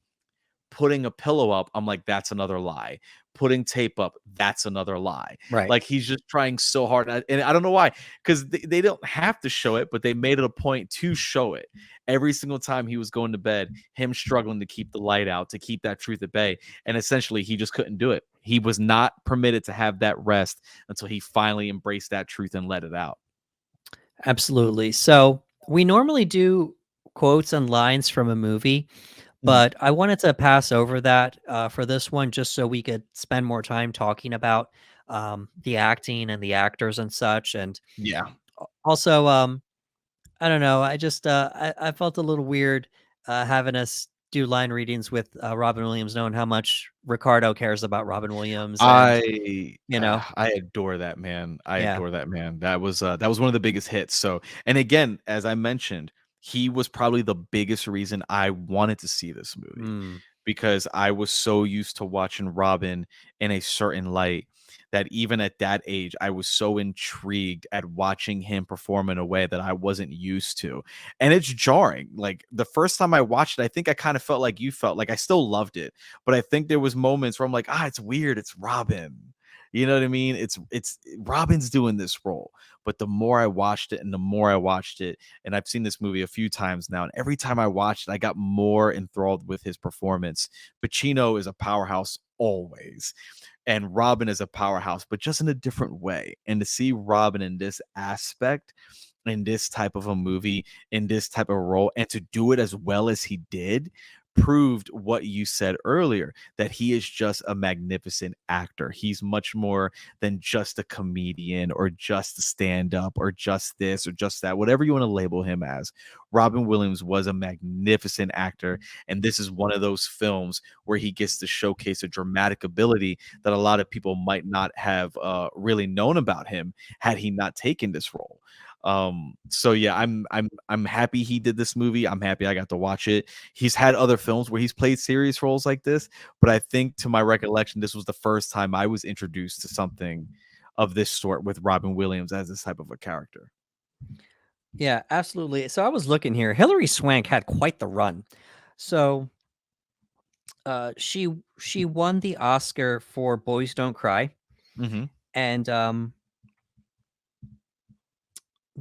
putting a pillow up, I'm like, that's another lie. Putting tape up, that's another lie. Right. Like he's just trying so hard. And I don't know why, because they don't have to show it, but they made it a point to show it. Every single time he was going to bed, him struggling to keep the light out, to keep that truth at bay. And essentially, he just couldn't do it. He was not permitted to have that rest until he finally embraced that truth and let it out. Absolutely. So we normally do quotes and lines from a movie, Mhm. but I wanted to pass over that for this one just so we could spend more time talking about the acting and the actors and such. And Yeah. also, I don't know. I just I felt a little weird having us do line readings with Robin Williams, knowing how much Ricardo cares about Robin Williams, and you know, I adore that man. I yeah, adore that man. That was one of the biggest hits. So, and again, as I mentioned, he was probably the biggest reason I wanted to see this movie mm, because I was so used to watching Robin in a certain light that even at that age, I was so intrigued at watching him perform in a way that I wasn't used to. And it's jarring. Like the first time I watched it, I think I kind of felt like you felt like I still loved it, but I think there was moments where I'm like, it's weird. It's Robin. You know what I mean? It's Robin's doing this role. But the more I watched it and the more I watched it, and I've seen this movie a few times now, and every time I watched it, I got more enthralled with his performance. Pacino is a powerhouse always, and Robin is a powerhouse, but just in a different way. And to see Robin in this aspect, in this type of a movie, in this type of role, and to do it as well as he did, proved what you said earlier, that he is just a magnificent actor. He's much more than just a comedian or just a stand up or just this or just that, whatever you want to label him as. Robin Williams was a magnificent actor. And this is one of those films where he gets to showcase a dramatic ability that a lot of people might not have really known about him had he not taken this role. So yeah, I'm happy he did this movie. I'm happy I got to watch it. He's had other films where he's played serious roles like this, but I think to my recollection, this was the first time I was introduced to something of this sort with Robin Williams as this type of a character. Yeah, absolutely. So I was looking here. Hilliary Swank had quite the run. So she won the Oscar for Boys Don't Cry, Mm-hmm. and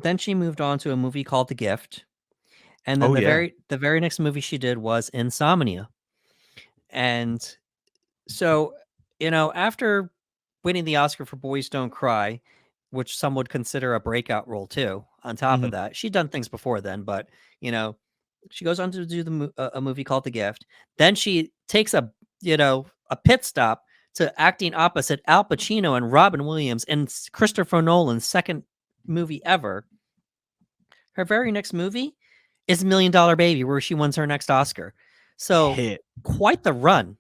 then she moved on to a movie called The Gift, and then Oh yeah. the very next movie she did was Insomnia. And so, after winning the Oscar for Boys Don't Cry, which some would consider a breakout role too, on top Mm-hmm. of that, she'd done things before then, but you know, she goes on to do a movie called The Gift. Then she takes a pit stop to acting opposite Al Pacino and Robin Williams in Christopher Nolan's second movie ever. Her very next movie is Million Dollar Baby, where she wins her next Oscar. So Hit. quite the run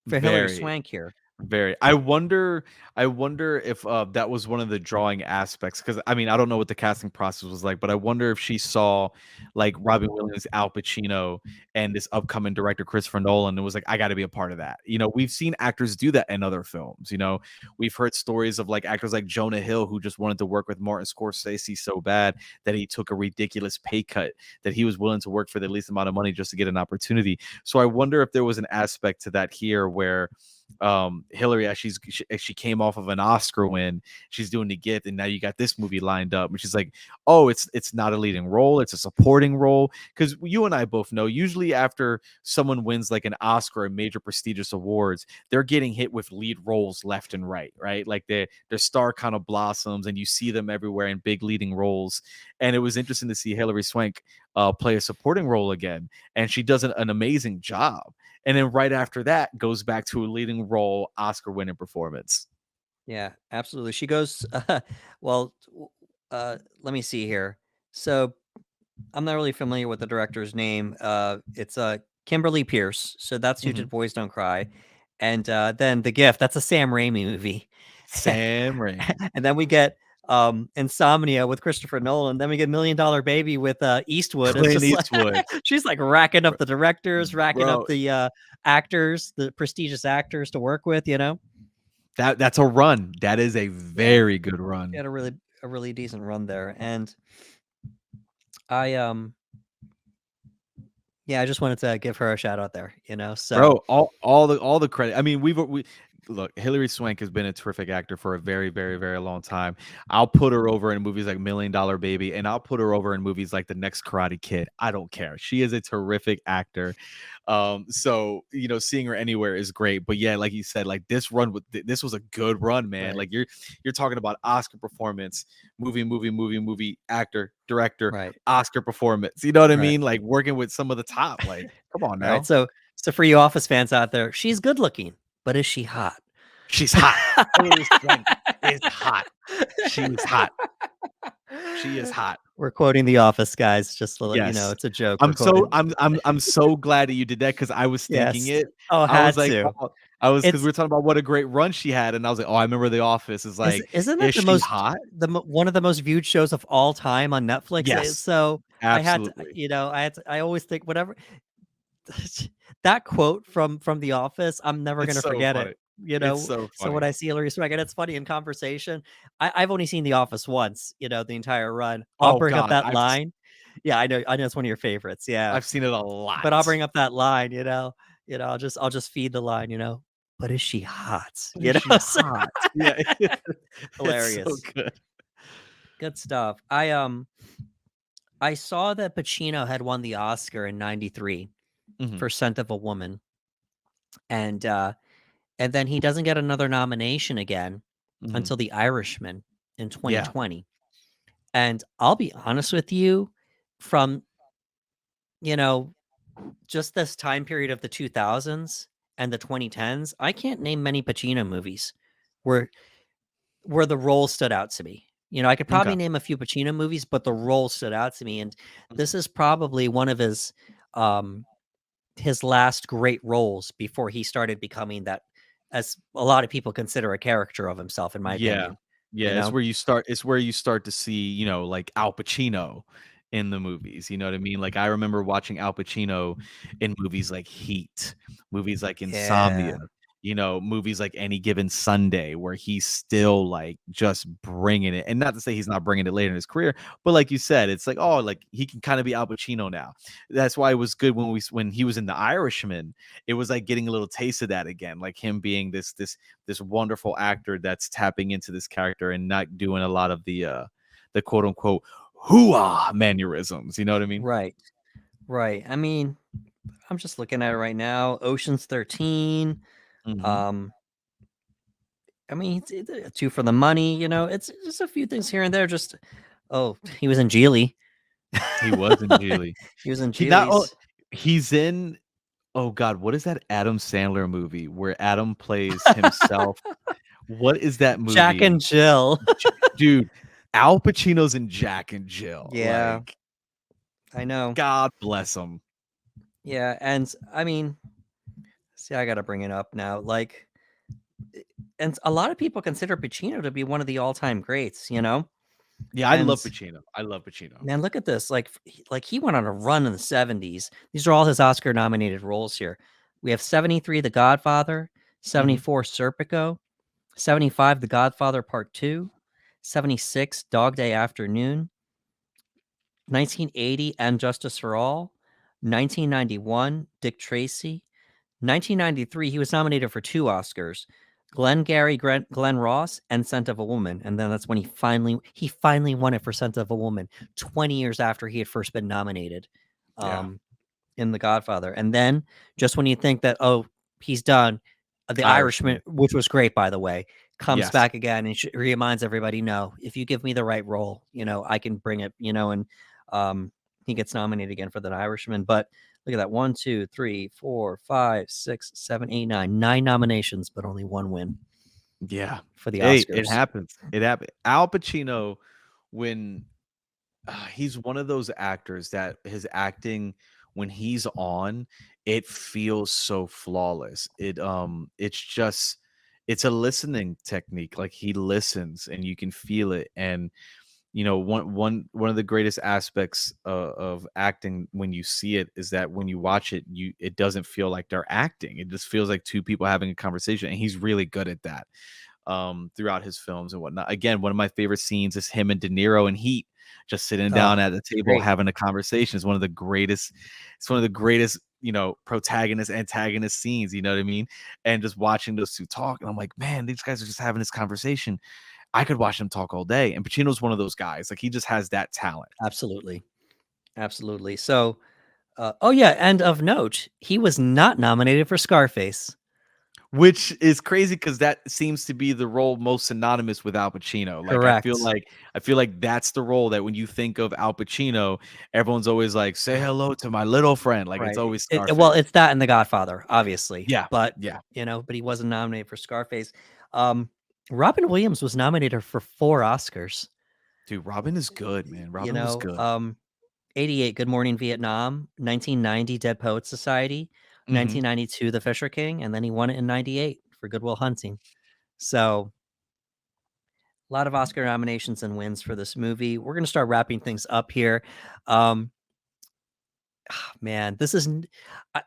for Hilliary Very. Swank here. Very. I wonder if that was one of the drawing aspects, because I mean I don't know what the casting process was like, but I wonder if she saw like Robin Williams, Al Pacino, and this upcoming director Christopher Nolan, and was like, I got to be a part of that. You know, we've seen actors do that in other films. You know, we've heard stories of like actors like Jonah Hill who just wanted to work with Martin Scorsese so bad that he took a ridiculous pay cut, that he was willing to work for the least amount of money just to get an opportunity. So I wonder if there was an aspect to that here where Hilary, as she came off of an Oscar win, she's doing The Gift, and now you got this movie lined up, and she's like, oh, it's not a leading role, it's a supporting role. Because you and I both know, usually after someone wins like an Oscar or major prestigious awards, they're getting hit with lead roles left and right, like their star kind of blossoms and you see them everywhere in big leading roles. And it was interesting to see Hilary Swank play a supporting role again, and she does an amazing job. And then right after that goes back to a leading role Oscar winning performance. Yeah, absolutely. She goes, well, let me see here. So I'm not really familiar with the director's name. It's Kimberly Pierce. So that's who Mm-hmm. did Boys Don't Cry. And then The Gift, that's a Sam Raimi movie. Sam Raimi. And then we get Insomnia with Christopher Nolan. Then we get Million Dollar Baby with Eastwood. It's Clint just like Eastwood. she's like racking up the directors, racking up Bro, the actors, the prestigious actors to work with. that's a run. That is a Yeah. very good She run. had a really decent run there. And I yeah, I just wanted to give her a shout out there. So Bro, all the credit. I mean, we look, Hilary Swank has been a terrific actor for a very, very, very long time. I'll put her over in movies like Million Dollar Baby, and I'll put her over in movies like The Next Karate Kid. I don't care. She is a terrific actor. So seeing her anywhere is great. But yeah, like you said, like this was a good run, man. right, Like you're talking about Oscar performance, movie, actor, director, right, Oscar performance. You know what I right. mean? Like working with some of the top. Like, come on All right. now. So for you Office fans out there, she's good looking, but is she hot? She's hot. Hilary Swank is hot. She is hot. She is hot. We're quoting The Office, guys. Just to let you know, Yes. it's a joke. We're I'm so quoting. I'm so glad that you did that, because I was thinking Yes. it. Oh, I was had like, to. oh, I was, because It's we were talking about what a great run she had, and I was like, oh, I remember The Office. Is like, isn't that is she hot? one of the most viewed shows of all time on Netflix? Yes, So I had to, absolutely. I always think whatever that quote from The Office, I'm never It's gonna so forget it. funny. It's so So when funny. I see Hilary Swank, and it's funny in conversation, I've only seen The Office once, the entire run. I'll Oh bring up God, that line. Yeah, I know it's one of your favorites. Yeah, I've seen it a but I'll lot. bring up that line. I'll just feed the line. but is she hot? But is she hot? Yeah, it's so Hilarious. good. Good stuff. I saw that Pacino had won the Oscar in '93 Mhm, for Scent of a Woman, and then he doesn't get another nomination again mhm. until The Irishman in Yeah, 2020. And I'll be honest with you, from you know just this time period of the 2000s and the 2010s, I can't name many Pacino movies where the role stood out to me. I could okay. probably name a few Pacino movies, but the role stood out to me, and this Mhm. is probably one of um his last great roles before he started becoming that, as a lot of people consider, a caricature of himself, in my Yeah. opinion. You Yeah, know? it's where you start to see, like Al Pacino in the movies, you know what I mean? Like, I remember watching Al Pacino in movies like Heat, movies like Insomnia, Yeah. movies like Any Given Sunday, where he's still, like, just bringing it, and not to say he's not bringing it later in his career, but like you said, it's like, oh, like, he can kinda be Al Pacino now. That's why it was good when he was in The Irishman, it was like getting a little taste of that again, like him being this wonderful actor that's tapping into this character and not doing a lot of the quote unquote hoo-ah mannerisms. You know what I mean? Right. Right. I mean, I'm just looking at it right now. Ocean's 13. Mhm. Um, I mean, it's two for the money. It's just a few things here and there. Just he was in Geely. He was in Geely. He was in He not oh, Geely's. he's in oh god, what is that Adam Sandler movie where Adam plays himself? What is that Jack movie? and Jill. Dude, Al Pacino's in Jack and Jill. Yeah, Like, I know. God bless him. Yeah, and I mean, see, I got to bring it up now. Like, and a lot of people consider Pacino to be one of the all-time greats. Yeah, I And love Pacino. I love Pacino. man, look at this. Like he went on a run in the '70s. These are all his Oscar-nominated roles here. We have '73, The Godfather; Mhm. '74, Serpico; '75, The Godfather Part Two; '76, Dog Day Afternoon; 1980, And Justice for All; 1991, Dick Tracy; 1993, he was nominated for two Oscars: Glengarry Glenn Ross and Scent of a Woman. And then that's when he finally won it for Scent of a Woman, 20 years after he had first been nominated. Yeah. Um, in The Godfather. And then, just when you think that, he's done, The Irishman, Irishman. which was great, by the way, comes Yes. back again and reminds everybody, no, if you give me the right role, I can bring it, and um, he gets nominated again for The Irishman. But look at that: 1, 2, 3, 4, 5, 6, 7, 8, 9, 9 nominations, but only one win Yeah. for the Hey, it Oscars. happens. It happened. Al Pacino, when he's one of those actors that his acting, when he's on, it feels so flawless. It's just, it's a listening technique. Like, he listens and you can feel it. And one of the greatest aspects of acting when you see it is that when you watch it, it doesn't feel like they're acting. It just feels like two people having a conversation, and he's really good at that throughout his films and whatnot. Again, one of my favorite scenes is him and De Niro in Heat, just sitting Oh, down at the it's table great. having a conversation. It's one of the greatest. It's one of the greatest, protagonist antagonist scenes. You know what I mean? And just watching those two talk, and I'm like, man, these guys are just having this conversation. I could watch them talk all day. And Pacino's one of those guys. Like, he just has that talent. Absolutely. Absolutely. So, oh yeah, and of note, he was not nominated for Scarface. Which is crazy because that seems to be the role most synonymous with Al Pacino. Like, Correct. I feel like that's the role that when you think of Al Pacino, everyone's always like, "Say hello to my little friend." Like, it's Right. always Well, Scarface. it's that and The Godfather, obviously, Yeah, but, yeah. but he wasn't nominated for Scarface. Um, Robin Williams was nominated for 4 Oscars. Dude, Robin is good, man. You Robin was know, good. 88, Good Morning Vietnam; 1990, Dead Poets Society; Mhm. 1992, The Fisher King; and then he won it in '98 for Good Will Hunting. So, a lot of Oscar nominations and wins for this movie. We're gonna start wrapping things up here. Um, Man, this is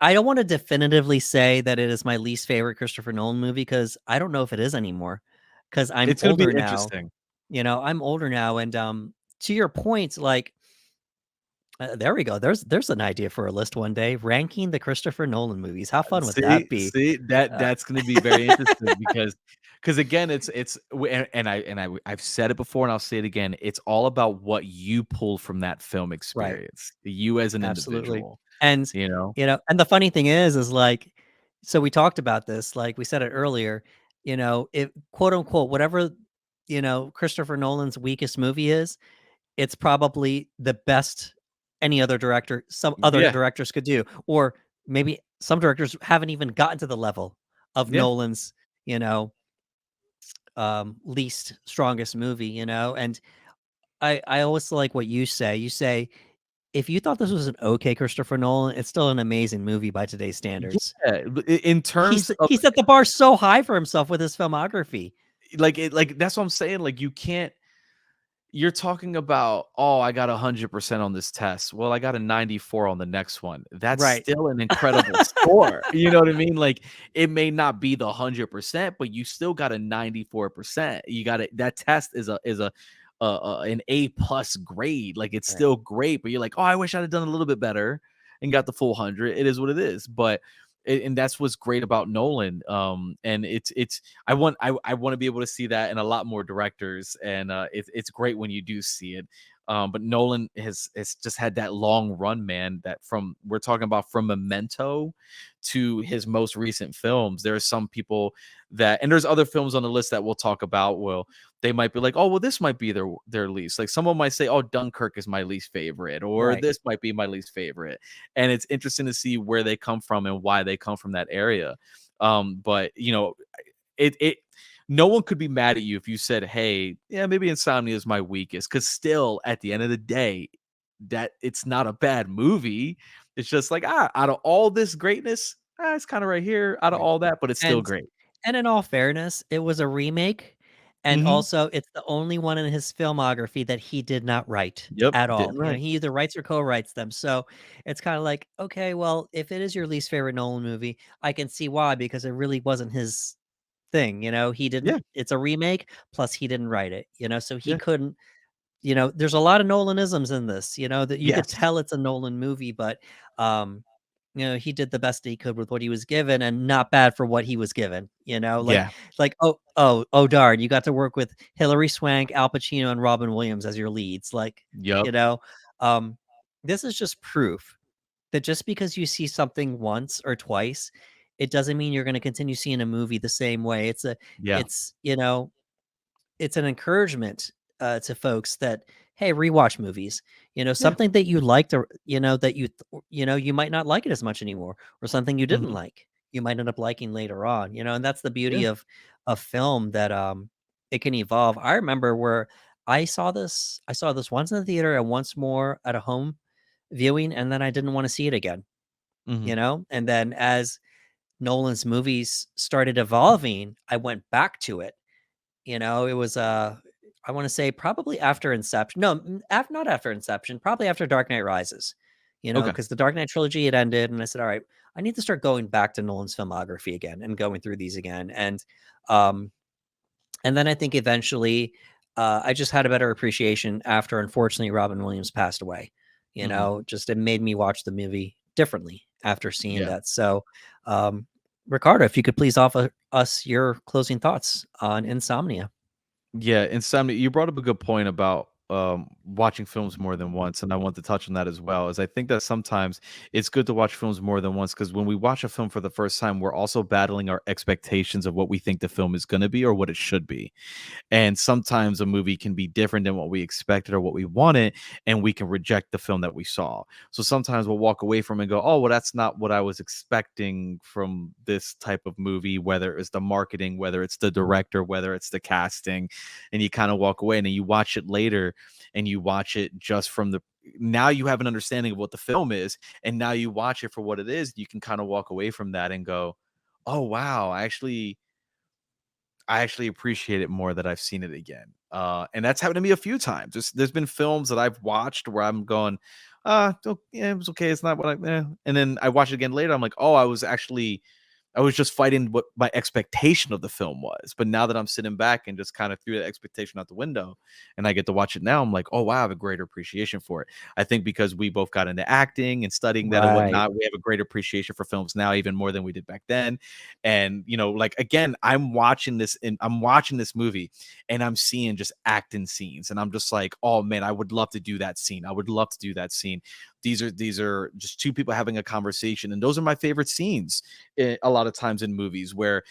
I don't want to definitively say that it is my least favorite Christopher Nolan movie, because I don't know if it is anymore. Because I'm It's gonna be older now. interesting. I'm older now, and to your point, like There we go. There's an idea for a list one day, ranking the Christopher Nolan movies. How fun would See that be? see, that Uh, that's gonna be very interesting because again, it's w I've said it before and I'll say it again, it's all about what you pull from that film right. experience, you as an Absolutely. individual, And, you know? and the funny thing is like, so we talked about this, like we said it earlier, it quote unquote, whatever, Christopher Nolan's weakest movie is, it's probably the best any other director, some other Yeah, directors could do. Or maybe some directors haven't even gotten to the level of yeah. Nolan's, you know, least strongest movie, and I always like what you say. You say, if you thought this was an okay Christopher Nolan, it's still an amazing movie by today's standards. Yeah, in terms of He set the bar so high for himself with his filmography. like, that's what I'm saying, like, you can't you're talking about, "Oh, I got 100% on this test." Well, I got a 94 on the next one. That's Right. still an incredible score. You know what I mean? Like, it may not be the 100%, but you still got a 94%. You got it. That test is an A plus grade. Like, it's Right. still great, but you're like, "Oh, I wish I'd have done a little bit better and got the full 100." It is what it is. But and that's what's great about Nolan. And it's I want to be able to see that in a lot more directors, and it's great when you do see it. But Nolan has just had that long run, man. That from we're talking about from Memento to his most recent films. There are some people that, and there's other films on the list that we'll talk about. Well, they might be like, oh, well, this might be their least. Like someone might say, oh, Dunkirk is my least favorite, or Right. this might be my least favorite. And it's interesting to see where they come from and why they come from that area. But it no one could be mad at you if you said, hey, yeah, maybe Insomnia is my weakest, because still at the end of the day, that it's not a bad movie. It's just like, out of all this greatness, it's kind of right here out of Right. all that, but it's still And great. and in all fairness, it was a remake, and Hmm. also it's the only one in his filmography that he did not write Yep, at all. didn't right. He either writes or co-writes them. So it's kind of like, okay, well, if it is your least favorite Nolan movie, I can see why, because it really wasn't his thing. He didn't. Yeah, It's a remake, plus he didn't write it. So he yeah, couldn't. There's a lot of Nolanisms in this. That you could yes, tell it's a Nolan movie, but um, he did the best that he could with what he was given, and not bad for what he was given. yeah, Oh darn, you got to work with Hilliary Swank, Al Pacino, and Robin Williams as your leads. yep, You know, um, this is just proof that just because you see something once or twice, it doesn't mean you're going to continue seeing a movie the same way. yeah, It's it's an encouragement to folks that, hey, rewatch movies. yeah, Something that you liked, or that you might not like it as much anymore, or something you didn't mhm, like, you might end up liking later on. And that's the yeah, beauty of film, that it can evolve. I remember where I saw this once in the theater and once more at a home viewing, and then I didn't want to see it again. mhm, And then as Nolan's movies started evolving, I went back to it. It was, I wanna say probably after Inception. No, not after Inception, probably after Dark Knight Rises, okay, because the Dark Knight trilogy had ended, and I said, "Alright, I need to start going back to Nolan's filmography again and going through these again." Um, and then I think eventually, I just had a better appreciation after, unfortunately, Robin Williams passed away. mhm, Just it made me watch the movie differently after seeing yeah. that. So, um, Ricardo, if you could please offer us your closing thoughts on Insomnia. Yeah, Insomnia, you brought up a good point about watching films more than once, and I want to touch on that as well. Is I think that sometimes it's good to watch films more than once, because when we watch a film for the first time, we're also battling our expectations of what we think the film is going to be or what it should be. And sometimes a movie can be different than what we expected or what we wanted, and we can reject the film that we saw. So sometimes we'll walk away from it and go, oh, well, that's not what I was expecting from this type of movie, whether it's the marketing, whether it's the director, whether it's the casting. And you kind of walk away, and then you watch it later, and you watch it just from the now you have an understanding of what the film is, and now you watch it for what it is. You can kind of walk away from that and go, oh wow, I actually appreciate it more that I've seen it again. And that's happened to me a few times. There's been films that I've watched where I'm going, yeah, it was okay. It's not what and then I watch it again later. I'm like, oh, I was just fighting what my expectation of the film was. But now that I'm sitting back and just kind of threw that expectation out the window and I get to watch it now, I'm like, oh wow, I have a greater appreciation for it. I think because we both got into acting and studying that and Right. whatnot, we have a greater appreciation for films now, even more than we did back then. And like again, I'm watching this movie and I'm seeing just acting scenes, and I'm just like, oh man, I would love to do that scene. I would love to do that scene. These are just two people having a conversation, and those are my favorite scenes a lot of times in movies where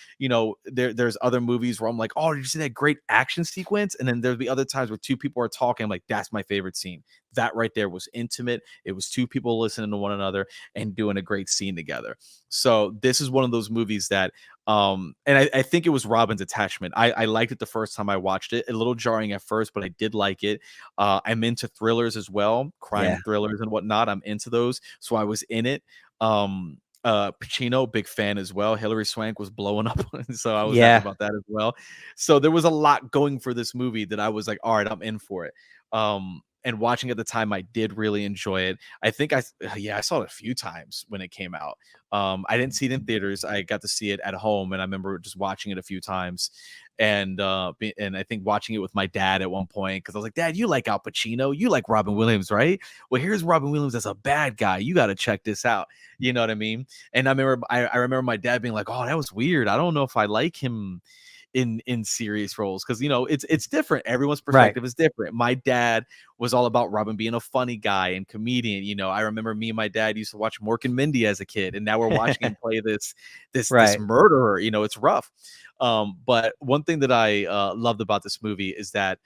there's other movies where I'm like, oh, did you see that great action sequence? And then there'll be other times where two people are talking, I'm like, that's my favorite scene. That right there was intimate. It was two people listening to one another and doing a great scene together. So this is one of those movies that and I think it was Robin's attachment. I liked it the first time I watched it. A little jarring at first, but I did like it. I'm into thrillers as well, Yeah. crime thrillers and whatnot. I'm into those, so I was in it. Pacino, big fan as well. Hilliary Swank was blowing up, so I was happy Yeah. about that as well. So there was a lot going for this movie that I was like, all right, I'm in for it. And watching at the time, I did really enjoy it. I think I saw it a few times when it came out. I didn't see it in theaters. I got to see it at home, and I remember just watching it a few times. And I think watching it with my dad at one point, because I was like, Dad, you like Al Pacino, you like Robin Williams, right? Well, here's Robin Williams as a bad guy. You got to check this out. You know what I mean? And I remember my dad being like, "Oh, that was weird. I don't know if I like him in serious roles," because it's different. Everyone's Right. perspective is different. My dad was all about Robin being a funny guy and comedian. I remember me and my dad used to watch Mork and Mindy as a kid, and now we're watching him play this Right. murderer. It's rough. But one thing that I loved about this movie is that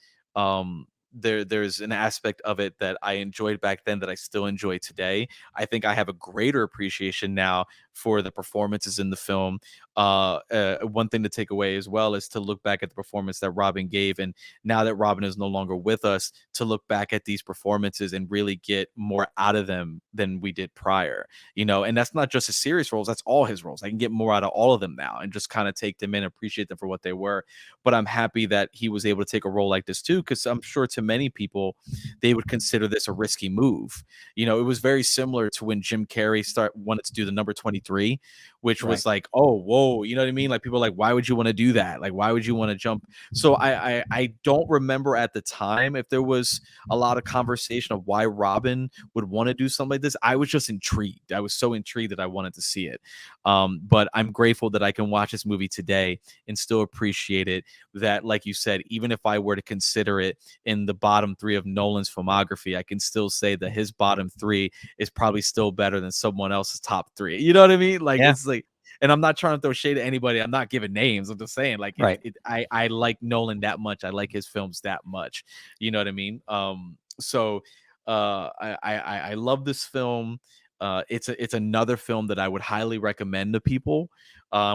there's an aspect of it that I enjoyed back then that I still enjoy today. I think I have a greater appreciation now for the performances in the film. One thing to take away as well is to look back at the performance that Robin gave, and now that Robin is no longer with us, to look back at these performances and really get more out of them than we did prior. And that's not just his serious roles; that's all his roles. I can get more out of all of them now and just kind of take them in, appreciate them for what they were. But I'm happy that he was able to take a role like this too, because I'm sure to many people, they would consider this a risky move. It was very similar to when Jim Carrey wanted to do the number 23, which Right. was like, oh, whoa, you know what I mean? Like people are like, why would you want to do that? Like, why would you want to jump? So I don't remember at the time if there was a lot of conversation of why Robin would want to do something like this. I was just intrigued. I was so intrigued that I wanted to see it. But I'm grateful that I can watch this movie today and still appreciate it. That, like you said, even if I were to consider it in the bottom three of Nolan's filmography, I can still say that his bottom three is probably still better than someone else's top three. You know what I mean? Like Yeah. it's like, and I'm not trying to throw shade at anybody. I'm not giving names. I'm just saying, like Right. I like Nolan that much. I like his films that much. You know what I mean? So I love this film. It's another film that I would highly recommend to people,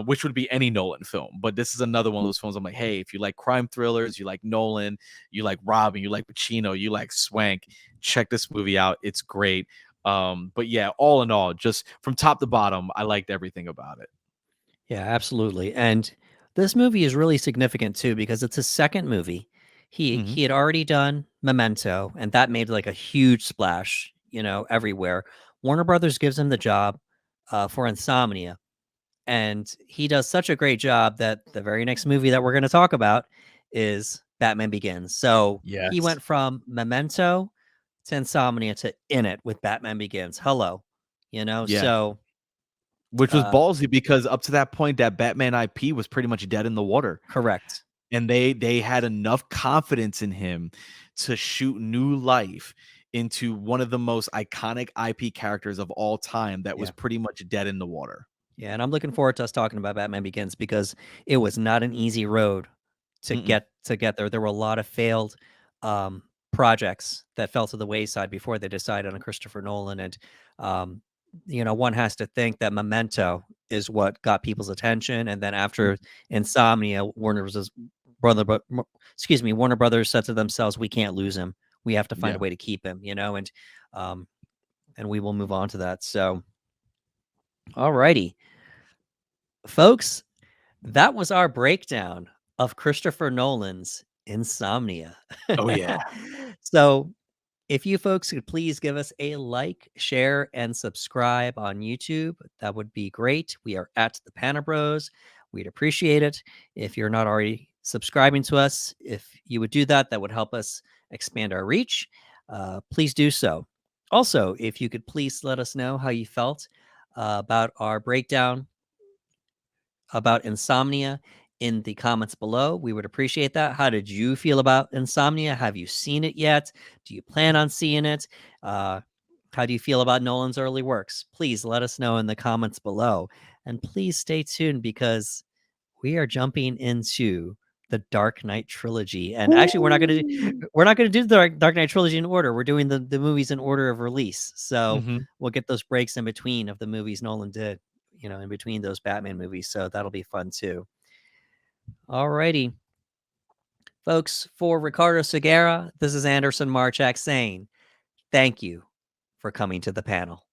which would be any Nolan film. But this is another one of those films I'm like, hey, if you like crime thrillers, you like Nolan, you like Robin, you like Pacino, you like Swank, check this movie out. It's great. But yeah, all in all, just from top to bottom, I liked everything about it. Yeah, absolutely. And this movie is really significant too because it's his second movie. He Hmm. he had already done Memento, and that made like a huge splash, everywhere. Warner Brothers gives him the job for Insomnia, and he does such a great job that the very next movie that we're going to talk about is Batman Begins. So he Yes. went from Memento to Insomnia to In It with Batman Begins. Hello, Yeah. so Which was uh, ballsy because up to that point, that Batman IP was pretty much dead in the water. correct. And they had enough confidence in him to shoot new life into one of the most iconic IP characters of all time that was Yeah. pretty much dead in the water. Yeah, and I'm looking forward to us talking about Batman Begins because it was not an easy road to Mm-mm. get there. There were a lot of failed um, projects that fell to the wayside before they decided on Christopher Nolan, and um, one has to think that Memento is what got people's attention, and then after Insomnia, Warner Brothers said to themselves, "We can't lose him. We have to find Yeah. a way to keep him," um, and we will move on to that. So, alrighty, folks. That was our breakdown of Christopher Nolan's Insomnia. Oh, yeah. So, If you folks could please give us a like, share, and subscribe on YouTube, that would be great. We are at the Pana Bros. We'd appreciate it. If you're not already subscribing to us, if you would do that, that would help us expand our reach. Please do so. Also, if you could please let us know how you felt about our breakdown about Insomnia in the comments below. We would appreciate that. How did you feel about Insomnia? Have you seen it yet? Do you plan on seeing it? How do you feel about Nolan's early works? Please let us know in the comments below. And please stay tuned because we are jumping into the Dark Knight trilogy. And actually, we're not gonna do the Dark Knight trilogy in order. We're doing the movies in order of release. So Mhm. we'll get those breaks in between of the movies Nolan did, in between those Batman movies. So that'll be fun too. Alrighty, folks. For Ricardo Segura, this is Anderson Marchak saying thank you for coming to the panel.